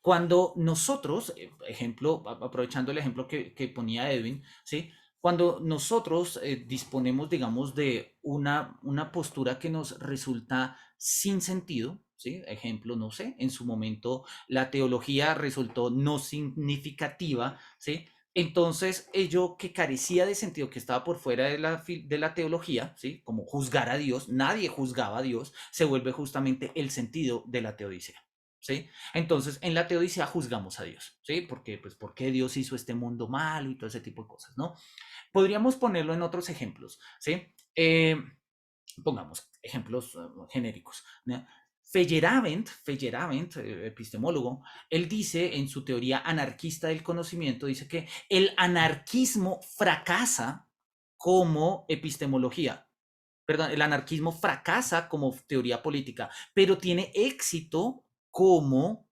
Cuando nosotros, ejemplo, aprovechando el ejemplo que ponía Edwin, ¿sí? Cuando nosotros disponemos, digamos, de una postura que nos resulta sin sentido, ¿sí? Ejemplo, no sé, en su momento la teología resultó no significativa, ¿sí? Entonces, ello que carecía de sentido, que estaba por fuera de la teología, ¿sí? Como juzgar a Dios, nadie juzgaba a Dios, se vuelve justamente el sentido de la teodicea, ¿sí? Entonces, en la teodicea juzgamos a Dios, ¿sí? Porque, pues, ¿por qué Dios hizo este mundo malo y todo ese tipo de cosas, ¿no? Podríamos ponerlo en otros ejemplos, ¿sí? Pongamos ejemplos genéricos, ¿no? Feyerabend, epistemólogo, él dice en su teoría anarquista del conocimiento, dice que el anarquismo fracasa como epistemología. perdón, el anarquismo fracasa como teoría política, pero tiene éxito como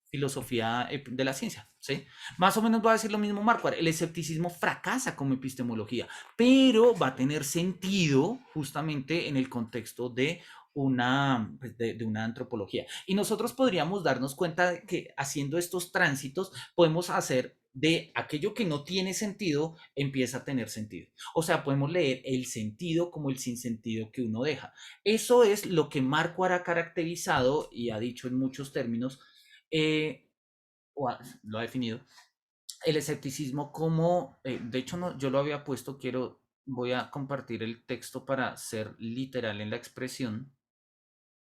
filosofía de la ciencia, ¿sí? Más o menos va a decir lo mismo Marquardt, el escepticismo fracasa como epistemología, pero va a tener sentido justamente en el contexto de de una antropología. Y nosotros podríamos darnos cuenta de que haciendo estos tránsitos podemos hacer de aquello que no tiene sentido, empieza a tener sentido. O sea, podemos leer el sentido como el sinsentido que uno deja. Eso es lo que Marquardt ha caracterizado y ha dicho en muchos términos, lo ha definido, el escepticismo como, de hecho no, yo lo había puesto, voy a compartir el texto para ser literal en la expresión.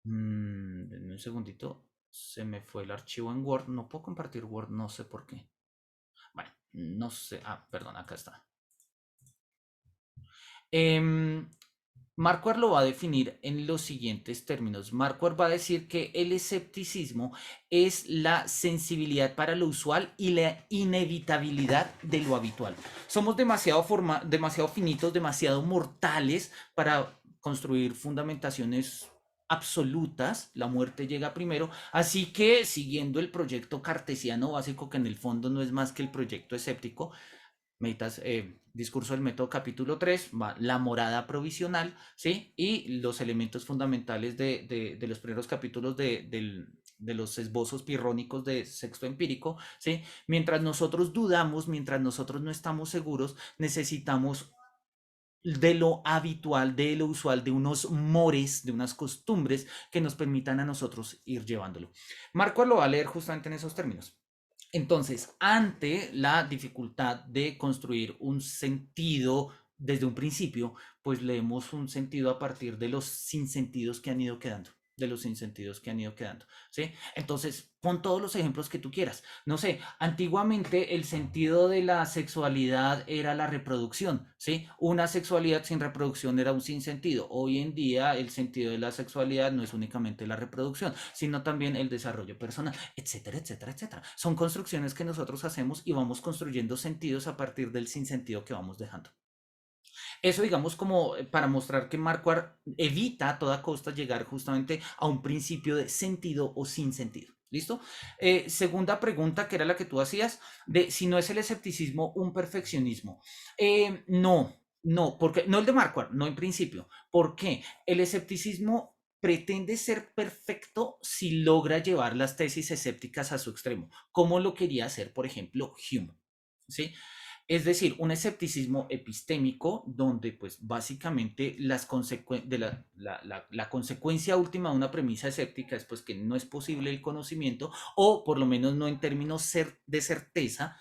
Denme un segundito, se me fue el archivo en Word, no puedo compartir Word, no sé por qué. Bueno, no sé, perdón, acá está. Marquardt lo va a definir en los siguientes términos. Marquardt va a decir que el escepticismo es la sensibilidad para lo usual y la inevitabilidad de lo habitual. Somos demasiado finitos, demasiado mortales para construir fundamentaciones absolutas. La muerte llega primero. Así que, siguiendo el proyecto cartesiano básico, que en el fondo no es más que el proyecto escéptico, discurso del método capítulo 3, la morada provisional, ¿sí? Y los elementos fundamentales de los primeros capítulos de los esbozos pirrónicos de sexto empírico, ¿sí? Mientras nosotros dudamos, mientras nosotros no estamos seguros, necesitamos de lo habitual, de lo usual, de unos mores, de unas costumbres que nos permitan a nosotros ir llevándolo. Marco lo va a leer justamente en esos términos. Entonces, ante la dificultad de construir un sentido desde un principio, pues leemos un sentido a partir de los sinsentidos que han ido quedando, de los sinsentidos que han ido quedando, ¿sí? Entonces, pon todos los ejemplos que tú quieras. No sé, antiguamente el sentido de la sexualidad era la reproducción, ¿sí? Una sexualidad sin reproducción era un sinsentido. Hoy en día el sentido de la sexualidad no es únicamente la reproducción, sino también el desarrollo personal, etcétera, etcétera, etcétera. Son construcciones que nosotros hacemos y vamos construyendo sentidos a partir del sinsentido que vamos dejando. Eso, digamos, como para mostrar que Marquardt evita a toda costa llegar justamente a un principio de sentido o sin sentido. ¿Listo? Segunda pregunta, que era la que tú hacías, de si no es el escepticismo un perfeccionismo. No, porque no el de Marquardt, no en principio. ¿Por qué? El escepticismo pretende ser perfecto si logra llevar las tesis escépticas a su extremo, como lo quería hacer, por ejemplo, Hume. ¿Sí? Es decir, un escepticismo epistémico donde pues básicamente la consecuencia última de una premisa escéptica es pues que no es posible el conocimiento o por lo menos no en términos de certeza,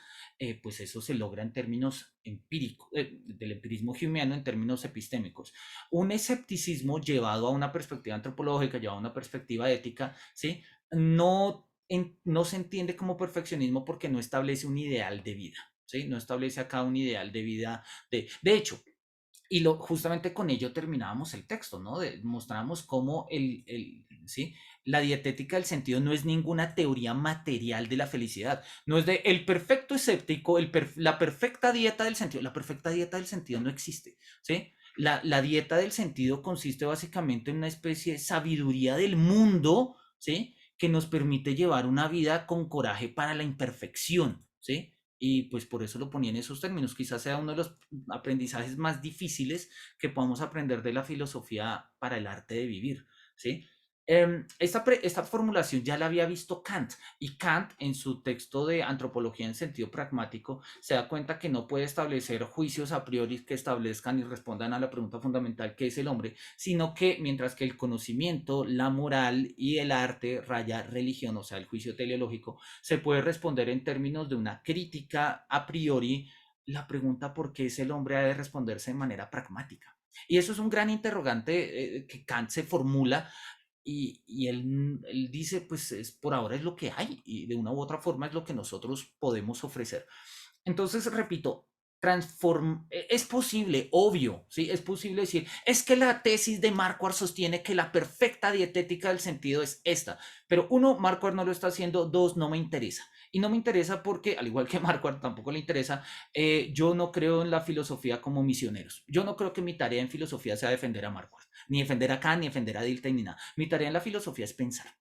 pues eso se logra en términos empíricos, del empirismo humeano en términos epistémicos. Un escepticismo llevado a una perspectiva antropológica, llevado a una perspectiva ética, ¿sí? No se entiende como perfeccionismo porque no establece un ideal de vida. ¿Sí? No establece acá un ideal de vida. De hecho, y justamente con ello terminábamos el texto, ¿no? Mostrábamos cómo ¿sí? La dietética del sentido no es ninguna teoría material de la felicidad. No es de el perfecto escéptico, la perfecta dieta del sentido. La perfecta dieta del sentido no existe, ¿sí? La dieta del sentido consiste básicamente en una especie de sabiduría del mundo, ¿sí? Que nos permite llevar una vida con coraje para la imperfección, ¿sí? Y pues por eso lo ponía en esos términos. Quizás sea uno de los aprendizajes más difíciles que podamos aprender de la filosofía para el arte de vivir, ¿sí? Esta formulación ya la había visto Kant, y Kant en su texto de Antropología en sentido pragmático se da cuenta que no puede establecer juicios a priori que establezcan y respondan a la pregunta fundamental que es el hombre, sino que mientras que el conocimiento, la moral y el arte raya religión, o sea, el juicio teleológico, se puede responder en términos de una crítica a priori, la pregunta por qué es el hombre ha de responderse de manera pragmática. Y eso es un gran interrogante que Kant se formula y él dice, pues por ahora es lo que hay y de una u otra forma es lo que nosotros podemos ofrecer. Entonces, repito, es posible, obvio, ¿sí? Es posible decir, es que la tesis de Marquardt sostiene que la perfecta dietética del sentido es esta, pero uno, Marquardt no lo está haciendo, dos, no me interesa. Y no me interesa porque, al igual que Marquardt tampoco le interesa, yo no creo en la filosofía como misioneros. Yo no creo que mi tarea en filosofía sea defender a Marquardt, ni defender a Kant, ni defender a Dilthey, ni nada. Mi tarea en la filosofía es pensar,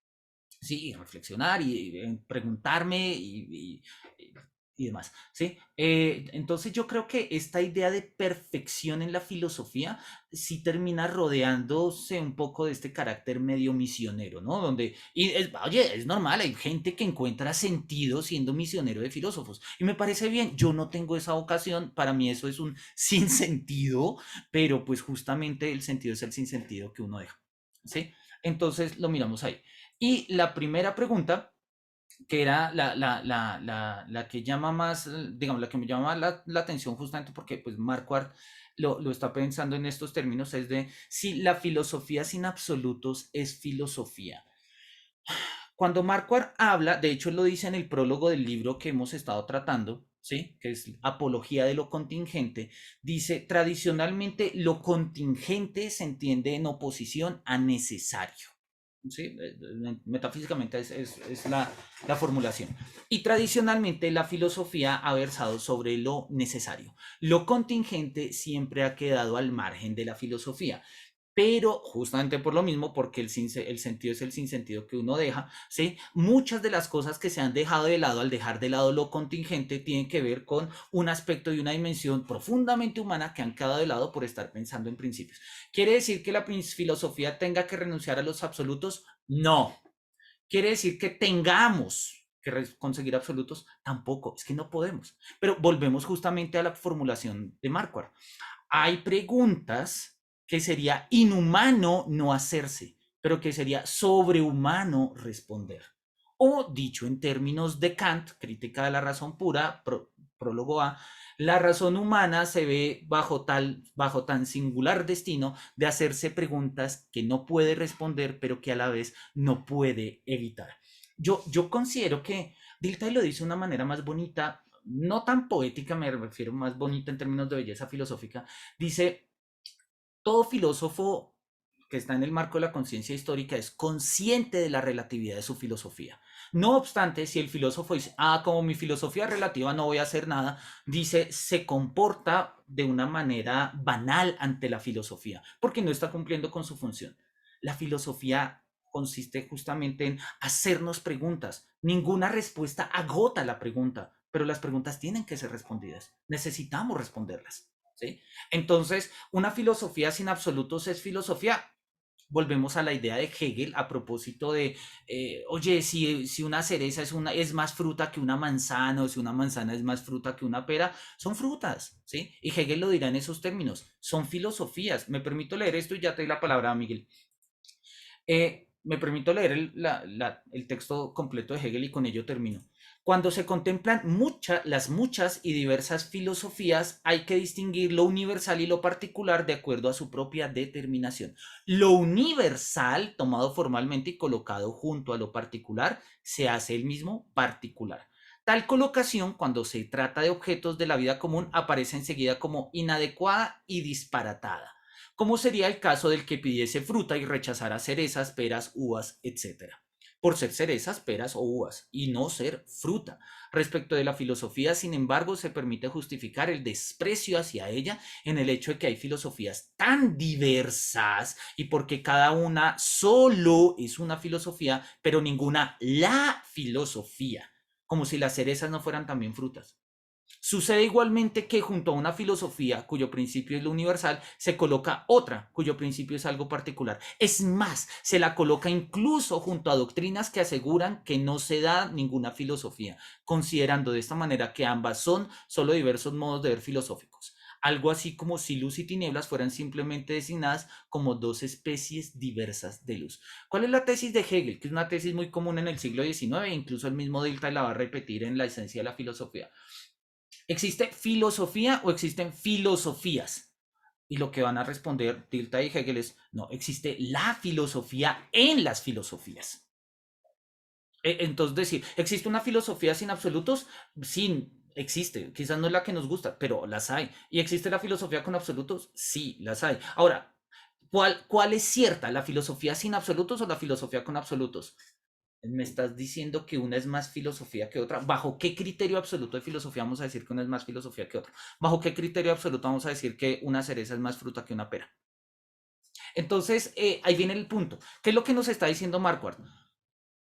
sí, y reflexionar y preguntarme y demás, ¿sí? Entonces yo creo que esta idea de perfección en la filosofía sí termina rodeándose un poco de este carácter medio misionero, ¿no? Donde, oye, es normal, hay gente que encuentra sentido siendo misionero de filósofos y me parece bien, yo no tengo esa vocación, para mí eso es un sinsentido, pero pues justamente el sentido es el sinsentido que uno deja, ¿sí? Entonces lo miramos ahí. Y la primera pregunta, que era la que llama más, digamos, la que me llama la atención justamente porque pues Marquardt lo está pensando en estos términos, es de si la filosofía sin absolutos es filosofía. Cuando Marquardt habla, de hecho él lo dice en el prólogo del libro que hemos estado tratando, ¿sí? Que es Apología de lo Contingente, dice, tradicionalmente lo contingente se entiende en oposición a necesario. ¿Sí? Metafísicamente es la formulación. Y tradicionalmente la filosofía ha versado sobre lo necesario. Lo contingente siempre ha quedado al margen de la filosofía. Pero justamente por lo mismo, porque el sentido es el sinsentido que uno deja, ¿sí? Muchas de las cosas que se han dejado de lado al dejar de lado lo contingente tienen que ver con un aspecto y una dimensión profundamente humana que han quedado de lado por estar pensando en principios. ¿Quiere decir que la filosofía tenga que renunciar a los absolutos? No. ¿Quiere decir que tengamos que conseguir absolutos? Tampoco, es que no podemos. Pero volvemos justamente a la formulación de Marquardt. Hay preguntas que sería inhumano no hacerse, pero que sería sobrehumano responder. O dicho en términos de Kant, crítica de la razón pura, prólogo A, la razón humana se ve bajo tan singular destino de hacerse preguntas que no puede responder, pero que a la vez no puede evitar. Yo considero que Dilthey lo dice de una manera más bonita, no tan poética, me refiero más bonita en términos de belleza filosófica. Dice, todo filósofo que está en el marco de la conciencia histórica es consciente de la relatividad de su filosofía. No obstante, si el filósofo dice, como mi filosofía es relativa, no voy a hacer nada, dice, se comporta de una manera banal ante la filosofía, porque no está cumpliendo con su función. La filosofía consiste justamente en hacernos preguntas. Ninguna respuesta agota la pregunta, pero las preguntas tienen que ser respondidas. Necesitamos responderlas, ¿sí? Entonces, una filosofía sin absolutos es filosofía. Volvemos a la idea de Hegel a propósito de, oye, si una cereza es más fruta que una manzana, o si una manzana es más fruta que una pera, son frutas, ¿sí? Y Hegel lo dirá en esos términos, son filosofías. Me permito leer esto y ya te doy la palabra, Miguel. Me permito leer el texto completo de Hegel y con ello termino. Cuando se contemplan las muchas y diversas filosofías, hay que distinguir lo universal y lo particular de acuerdo a su propia determinación. Lo universal, tomado formalmente y colocado junto a lo particular, se hace el mismo particular. Tal colocación, cuando se trata de objetos de la vida común, aparece enseguida como inadecuada y disparatada. ¿Cómo sería el caso del que pidiese fruta y rechazara cerezas, peras, uvas, etc.? Por ser cerezas, peras o uvas, y no ser fruta. Respecto de la filosofía, sin embargo, se permite justificar el desprecio hacia ella en el hecho de que hay filosofías tan diversas y porque cada una solo es una filosofía, pero ninguna la filosofía, como si las cerezas no fueran también frutas. Sucede igualmente que junto a una filosofía cuyo principio es lo universal, se coloca otra cuyo principio es algo particular. Es más, se la coloca incluso junto a doctrinas que aseguran que no se da ninguna filosofía, considerando de esta manera que ambas son solo diversos modos de ver filosóficos. Algo así como si luz y tinieblas fueran simplemente designadas como dos especies diversas de luz. ¿Cuál es la tesis de Hegel? Que es una tesis muy común en el siglo XIX, incluso el mismo Dilthey la va a repetir en La esencia de la filosofía. ¿Existe filosofía o existen filosofías? Y lo que van a responder Dilthey y Hegel es, no, existe la filosofía en las filosofías. Entonces, decir, ¿existe una filosofía sin absolutos? Existe, quizás no es la que nos gusta, pero las hay. ¿Y existe la filosofía con absolutos? Sí, las hay. Ahora, ¿cuál es cierta? ¿La filosofía sin absolutos o la filosofía con absolutos? Me estás diciendo que una es más filosofía que otra. ¿Bajo qué criterio absoluto de filosofía vamos a decir que una es más filosofía que otra? ¿Bajo qué criterio absoluto vamos a decir que una cereza es más fruta que una pera? Entonces, ahí viene el punto. ¿Qué es lo que nos está diciendo Marquardt?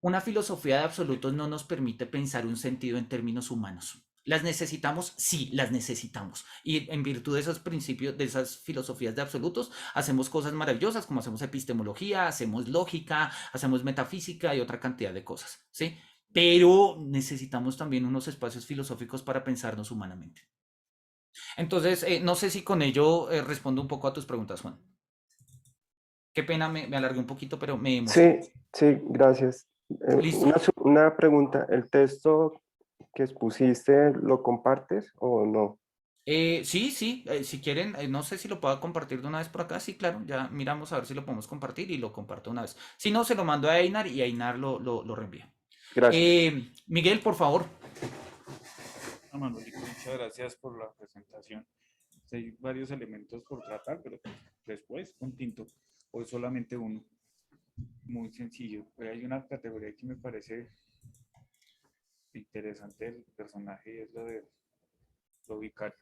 Una filosofía de absolutos no nos permite pensar un sentido en términos humanos. ¿Las necesitamos? Sí, las necesitamos. Y en virtud de esos principios, de esas filosofías de absolutos, hacemos cosas maravillosas como hacemos epistemología, hacemos lógica, hacemos metafísica y otra cantidad de cosas, ¿sí? Pero necesitamos también unos espacios filosóficos para pensarnos humanamente. Entonces, no sé si con ello respondo un poco a tus preguntas, Juan. Qué pena, me alargué un poquito, pero me emocioné.
Sí, sí, gracias.
Listo.
Una pregunta, ¿el texto que expusiste lo compartes o no?
Sí, sí, si quieren, no sé si lo puedo compartir de una vez por acá. Sí, claro, ya miramos a ver si lo podemos compartir y lo comparto una vez. Si no, se lo mando a Einar y Einar lo reenvía.
Gracias.
Miguel, por favor.
Manuelito, muchas gracias por la presentación. Hay varios elementos por tratar, pero después un tinto, o solamente uno. Muy sencillo. Pero hay una categoría que me parece interesante del personaje y es lo de lo vicario.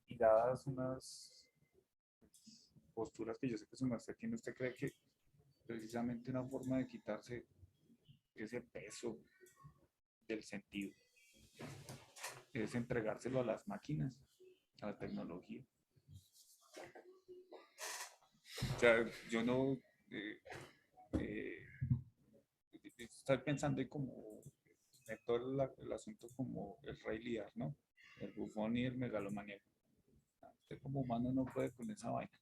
Y dadas unas posturas que yo sé que su merced tiene, ¿usted cree que precisamente una forma de quitarse ese peso del sentido es entregárselo a las máquinas, a la tecnología? O sea, yo no estoy pensando en como todo el asunto como el Rey Lear, ¿no? El bufón y el megalomaníaco. Usted como humano no puede con esa vaina.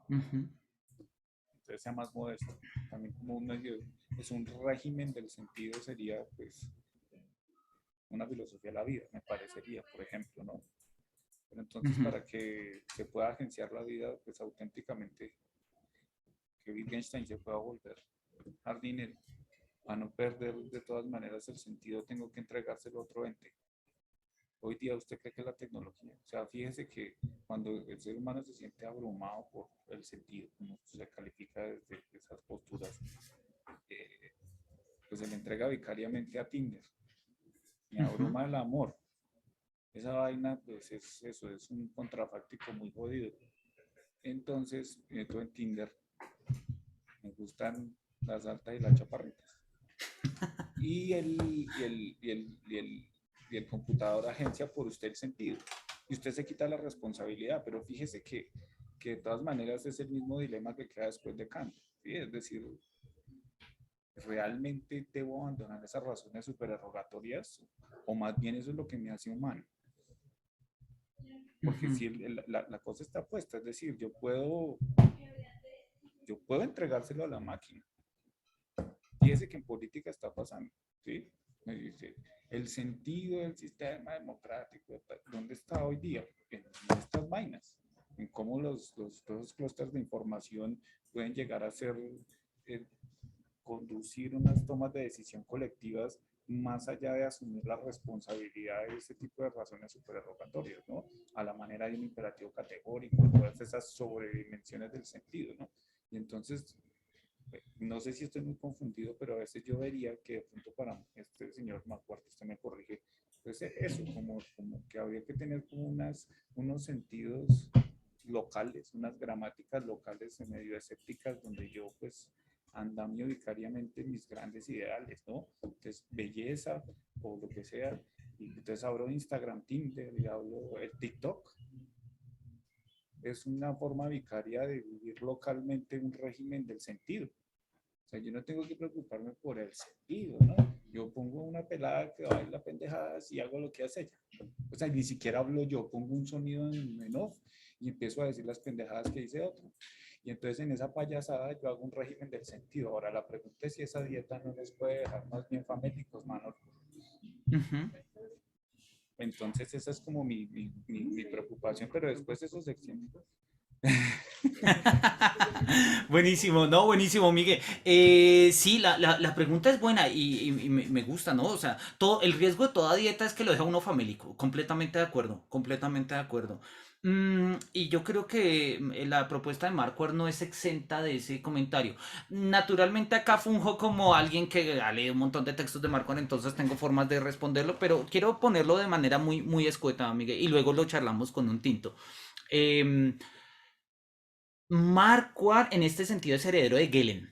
Entonces sea más modesto. También como un medio, es un régimen del sentido sería pues una filosofía de la vida, me parecería, por ejemplo, ¿no? Pero entonces para que se pueda agenciar la vida, pues auténticamente, que Wittgenstein se pueda volver jardinero, a no perder de todas maneras el sentido, tengo que entregárselo a otro ente. Hoy día, ¿usted cree que la tecnología? O sea, fíjese que cuando el ser humano se siente abrumado por el sentido, como se califica desde esas posturas, pues se le entrega vicariamente a Tinder. Me abruma el amor. Esa vaina, pues es eso, es un contrafáctico muy jodido. Entonces, meto en Tinder, me gustan las altas y las chaparritas. Y el computador agencia por usted el sentido. Y usted se quita la responsabilidad, pero fíjese que de todas maneras es el mismo dilema que queda después de Kant. ¿Sí? Es decir, ¿realmente debo abandonar esas razones supererrogatorias? O más bien eso es lo que me hace humano. Porque si la cosa está puesta, es decir, yo puedo entregárselo a la máquina. Fíjese que en política está pasando, ¿sí? El sentido del sistema democrático, ¿dónde está hoy día? En estas vainas, en cómo todos los clústeres de información pueden llegar a ser, conducir unas tomas de decisión colectivas más allá de asumir la responsabilidad de ese tipo de razones supererrogatorias, ¿no? A la manera de un imperativo categórico, todas esas sobredimensiones del sentido, ¿no? Y entonces, no sé si estoy muy confundido, pero a veces yo vería que de pronto para este señor Marquardt, usted me corrige, pues eso, como que habría que tener como unos sentidos locales, unas gramáticas locales medio escépticas donde yo pues andamio vicariamente mis grandes ideales, ¿no? Entonces, belleza o lo que sea, y entonces abro Instagram, Tinder y hablo el TikTok. Es una forma vicaria de vivir localmente un régimen del sentido. O sea, yo no tengo que preocuparme por el sentido, ¿no? Yo pongo una pelada que baila pendejadas y hago lo que hace ella. O sea, ni siquiera hablo yo, pongo un sonido en off y empiezo a decir las pendejadas que dice otro. Y entonces en esa payasada yo hago un régimen del sentido. Ahora la pregunta es si esa dieta no les puede dejar más bien famélicos, mano. Entonces esa es como mi preocupación, pero después eso se extiende.
Buenísimo, no, buenísimo, Miguel. Sí, la pregunta es buena y me gusta, ¿no? O sea, todo, el riesgo de toda dieta es que lo deja uno famélico. Completamente de acuerdo, completamente de acuerdo. Y yo creo que la propuesta de Marquardt no es exenta de ese comentario. Naturalmente acá funjo como alguien que ha leído un montón de textos de Marquardt, entonces tengo formas de responderlo, pero quiero ponerlo de manera muy, muy escueta, Miguel, y luego lo charlamos con un tinto. Em, Marquardt en este sentido es heredero de Galen.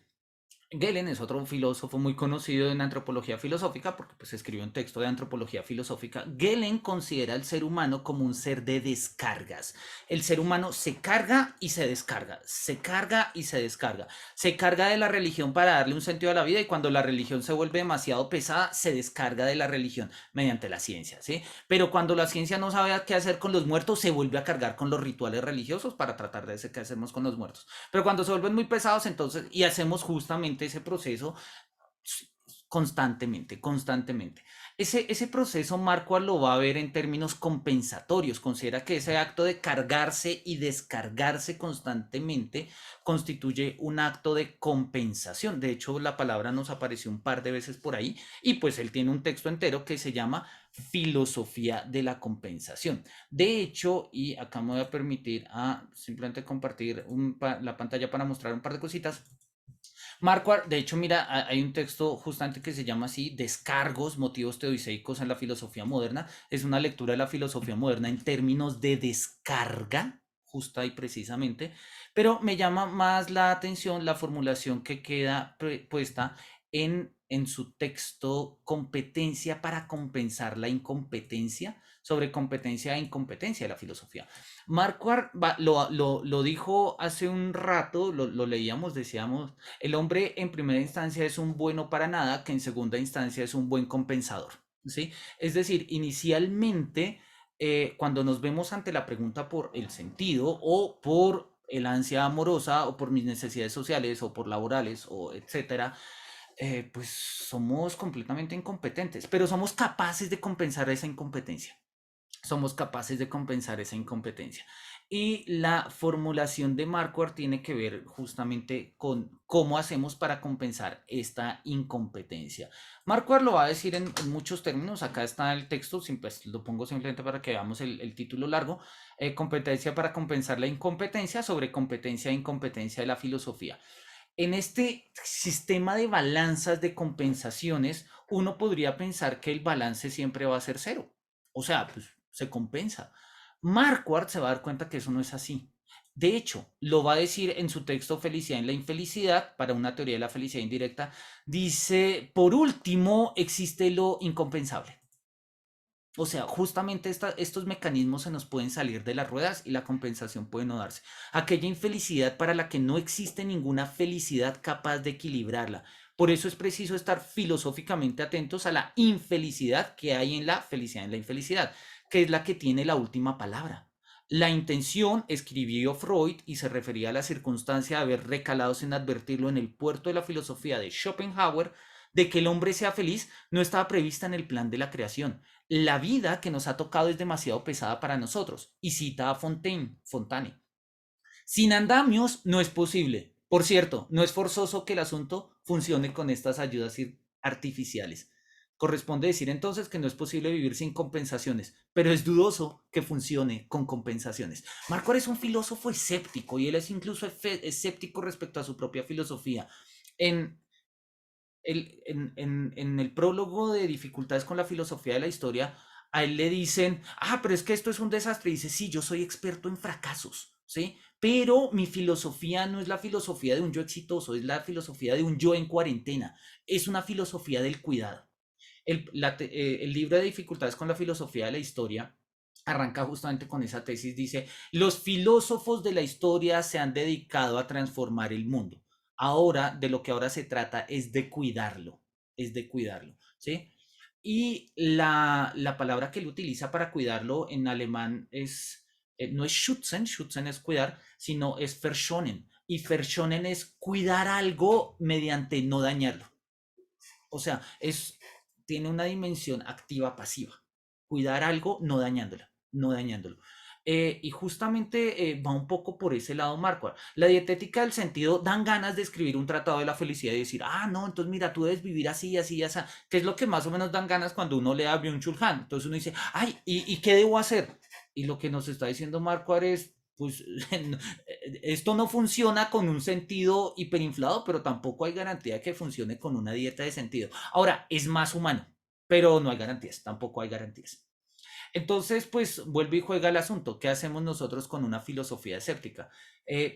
Galen es otro filósofo muy conocido en antropología filosófica porque pues escribió un texto de antropología filosófica. Galen considera al ser humano como un ser de descargas. El ser humano se carga y se descarga, se carga y se descarga. Se carga de la religión para darle un sentido a la vida y cuando la religión se vuelve demasiado pesada, se descarga de la religión mediante la ciencia, ¿sí? Pero cuando la ciencia no sabe qué hacer con los muertos, se vuelve a cargar con los rituales religiosos para tratar de hacer qué hacemos con los muertos. Pero cuando se vuelven muy pesados, entonces, y hacemos justamente ese proceso constantemente, constantemente. Ese proceso Marquardt lo va a ver en términos compensatorios. Considera que ese acto de cargarse y descargarse constantemente constituye un acto de compensación. De hecho, la palabra nos apareció un par de veces por ahí y pues él tiene un texto entero que se llama Filosofía de la compensación. De hecho, y acá me voy a permitir simplemente compartir la pantalla para mostrar un par de cositas. Marquardt, de hecho, mira, hay un texto justamente que se llama así, Descargos, motivos teodiceicos en la filosofía moderna. Es una lectura de la filosofía moderna en términos de descarga, justa y precisamente, pero me llama más la atención la formulación que queda puesta en su texto Competencia para compensar la incompetencia, sobre competencia e incompetencia de la filosofía. Marquardt lo dijo hace un rato, lo leíamos, decíamos, el hombre en primera instancia es un bueno para nada, que en segunda instancia es un buen compensador, ¿sí? Es decir, inicialmente, cuando nos vemos ante la pregunta por el sentido o por el ansia amorosa o por mis necesidades sociales o por laborales o etcétera, pues somos completamente incompetentes, pero somos capaces de compensar esa incompetencia. Somos capaces de compensar esa incompetencia. Y la formulación de Marquardt tiene que ver justamente con cómo hacemos para compensar esta incompetencia. Marquardt lo va a decir en muchos términos. Acá está el texto, pues, lo pongo simplemente para que veamos el título largo. Competencia para compensar la incompetencia sobre competencia e incompetencia de la filosofía. En este sistema de balanzas de compensaciones, uno podría pensar que el balance siempre va a ser cero. O sea, pues se compensa. Marquardt se va a dar cuenta que eso no es así. De hecho, lo va a decir en su texto Felicidad en la infelicidad, para una teoría de la felicidad indirecta. Dice, por último, existe lo incompensable. O sea, justamente estos mecanismos se nos pueden salir de las ruedas y la compensación puede no darse. Aquella infelicidad para la que no existe ninguna felicidad capaz de equilibrarla. Por eso es preciso estar filosóficamente atentos a la infelicidad que hay en la felicidad, en la infelicidad, que es la que tiene la última palabra. La intención, escribió Freud, y se refería a la circunstancia de haber recalado sin advertirlo en el puerto de la filosofía de Schopenhauer, de que el hombre sea feliz, no estaba prevista en el plan de la creación. La vida que nos ha tocado es demasiado pesada para nosotros. Y cita a Fontane. Sin andamios no es posible. Por cierto, no es forzoso que el asunto funcione con estas ayudas artificiales. Corresponde decir entonces que no es posible vivir sin compensaciones, pero es dudoso que funcione con compensaciones. Marquardt es un filósofo escéptico y él es incluso escéptico respecto a su propia filosofía. En en el prólogo de Dificultades con la filosofía de la historia, a él le dicen, pero es que esto es un desastre. Y dice, sí, yo soy experto en fracasos, ¿sí? Pero mi filosofía no es la filosofía de un yo exitoso, es la filosofía de un yo en cuarentena. Es una filosofía del cuidado. El libro de Dificultades con la filosofía de la historia arranca justamente con esa tesis, dice, los filósofos de la historia se han dedicado a transformar el mundo. Ahora, de lo que ahora se trata es de cuidarlo, ¿sí? Y la palabra que él utiliza para cuidarlo en alemán no es schützen, schützen es cuidar, sino es verschonen. Y verschonen es cuidar algo mediante no dañarlo. O sea, tiene una dimensión activa-pasiva. Cuidar algo no dañándolo, no dañándolo. Y justamente va un poco por ese lado, Marco. La dietética del sentido dan ganas de escribir un tratado de la felicidad y decir, ah, no, entonces mira, tú debes vivir así, así, así, que es lo que más o menos dan ganas cuando uno lee a Byung-Chul Han. Entonces uno dice, ay, ¿y qué debo hacer? Y lo que nos está diciendo Marco es, pues esto no funciona con un sentido hiperinflado, pero tampoco hay garantía de que funcione con una dieta de sentido. Ahora, es más humano, pero no hay garantías, tampoco hay garantías. Entonces, pues vuelve y juega el asunto. ¿Qué hacemos nosotros con una filosofía escéptica?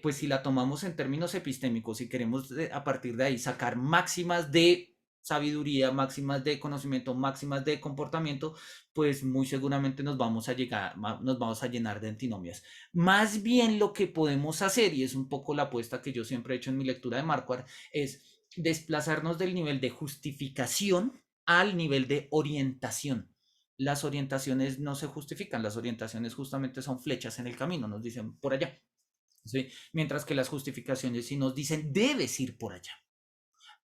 Pues si la tomamos en términos epistémicos y queremos a partir de ahí sacar máximas de sabiduría, máximas de conocimiento, máximas de comportamiento, pues muy seguramente nos vamos a llenar de antinomias. Más bien lo que podemos hacer, y es un poco la apuesta que yo siempre he hecho en mi lectura de Marquardt, es desplazarnos del nivel de justificación al nivel de orientación. Las orientaciones no se justifican, las orientaciones justamente son flechas en el camino, nos dicen por allá, ¿sí? Mientras que las justificaciones sí nos dicen debes ir por allá.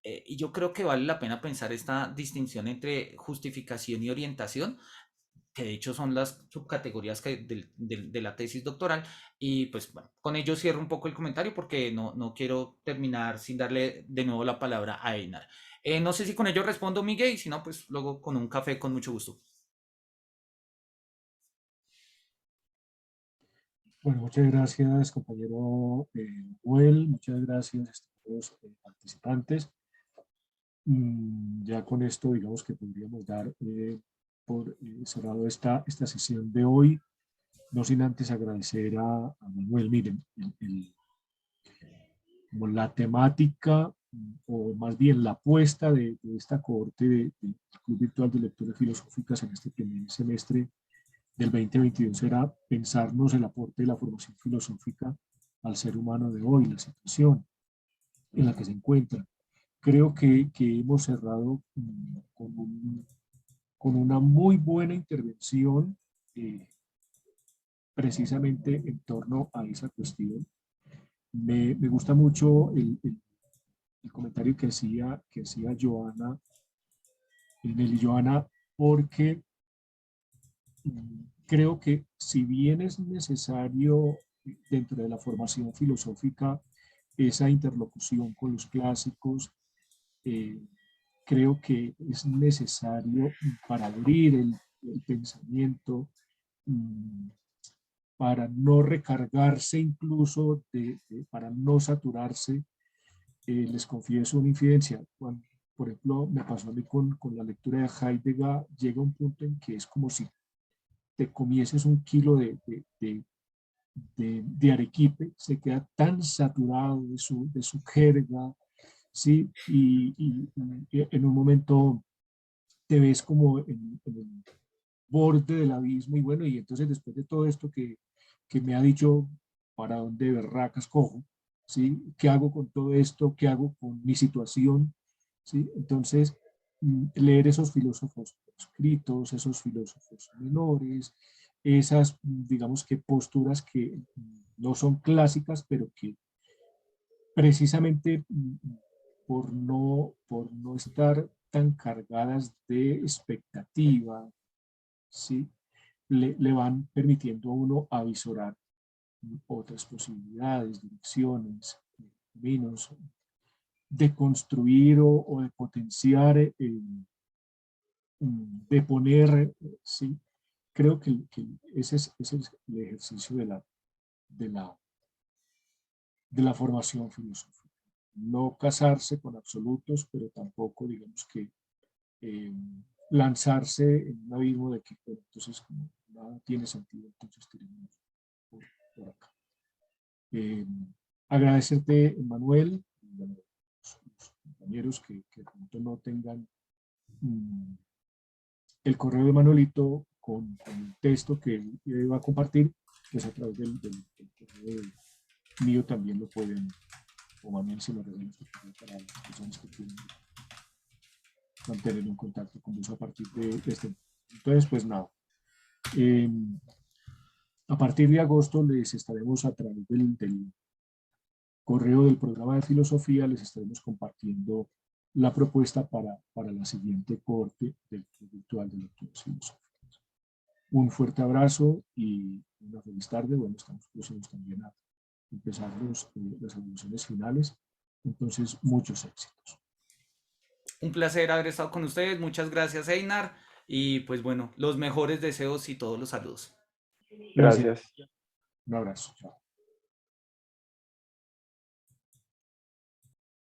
Y yo creo que vale la pena pensar esta distinción entre justificación y orientación, que de hecho son las subcategorías de la tesis doctoral. Y pues bueno, con ello cierro un poco el comentario porque no quiero terminar sin darle de nuevo la palabra a Einar. No sé si con ello respondo, Miguel, y si no, pues luego con un café con mucho gusto.
Bueno, muchas gracias, compañero Noel, muchas gracias a estos participantes. Ya con esto, digamos que podríamos dar por cerrado esta sesión de hoy, no sin antes agradecer a Manuel. Miren, como la temática, o más bien la apuesta de esta cohorte del Club Virtual de Lecturas Filosóficas en este primer semestre del 2022 era pensarnos el aporte de la formación filosófica al ser humano de hoy, la situación en la que se encuentra. Creo que hemos cerrado con una muy buena intervención precisamente en torno a esa cuestión. Me gusta mucho el comentario que hacía Joana, Joana, porque creo que si bien es necesario dentro de la formación filosófica esa interlocución con los clásicos, creo que es necesario para abrir el pensamiento, para no recargarse incluso, para no saturarse. Les confieso una infidencia. Cuando, por ejemplo, me pasó a mí con la lectura de Heidegger, llega un punto en que es como si te comieses un kilo de arequipe, se queda tan saturado de su jerga, ¿sí? Y en un momento te ves como en el borde del abismo, y bueno, y entonces después de todo esto que me ha dicho, ¿para dónde berracas cojo? ¿Sí? ¿Qué hago con todo esto? ¿Qué hago con mi situación? ¿Sí? Entonces, leer esos filósofos escritos, esos filósofos menores, esas, digamos que posturas que no son clásicas, pero que precisamente por no estar tan cargadas de expectativa, ¿sí? Le van permitiendo a uno avisorar otras posibilidades, direcciones, caminos, de construir o de potenciar, de poner, ¿sí? Creo que ese es el ejercicio de la formación filosófica. No casarse con absolutos, pero tampoco, digamos que, lanzarse en un abismo de que, bueno, entonces como nada tiene sentido, entonces tenemos por acá. Agradecerte, Manuel, a los compañeros que de pronto no tengan el correo de Manuelito con el texto que va a compartir, pues a través del correo mío también lo pueden, o Manuel se lo regala para las personas que quieren mantener un contacto con vos a partir de este. Entonces, pues nada. A partir de agosto les estaremos a través del correo del programa de filosofía, les estaremos compartiendo la propuesta para la siguiente corte del Club Virtual de Lecturas Filosóficas. Un fuerte abrazo y Una feliz tarde. Bueno, estamos próximos también a empezar las evaluaciones finales. Entonces, muchos éxitos.
Un placer haber estado con ustedes. Muchas gracias, Einar. Y pues bueno, los mejores deseos y todos los saludos.
Gracias.
Un abrazo. Chao.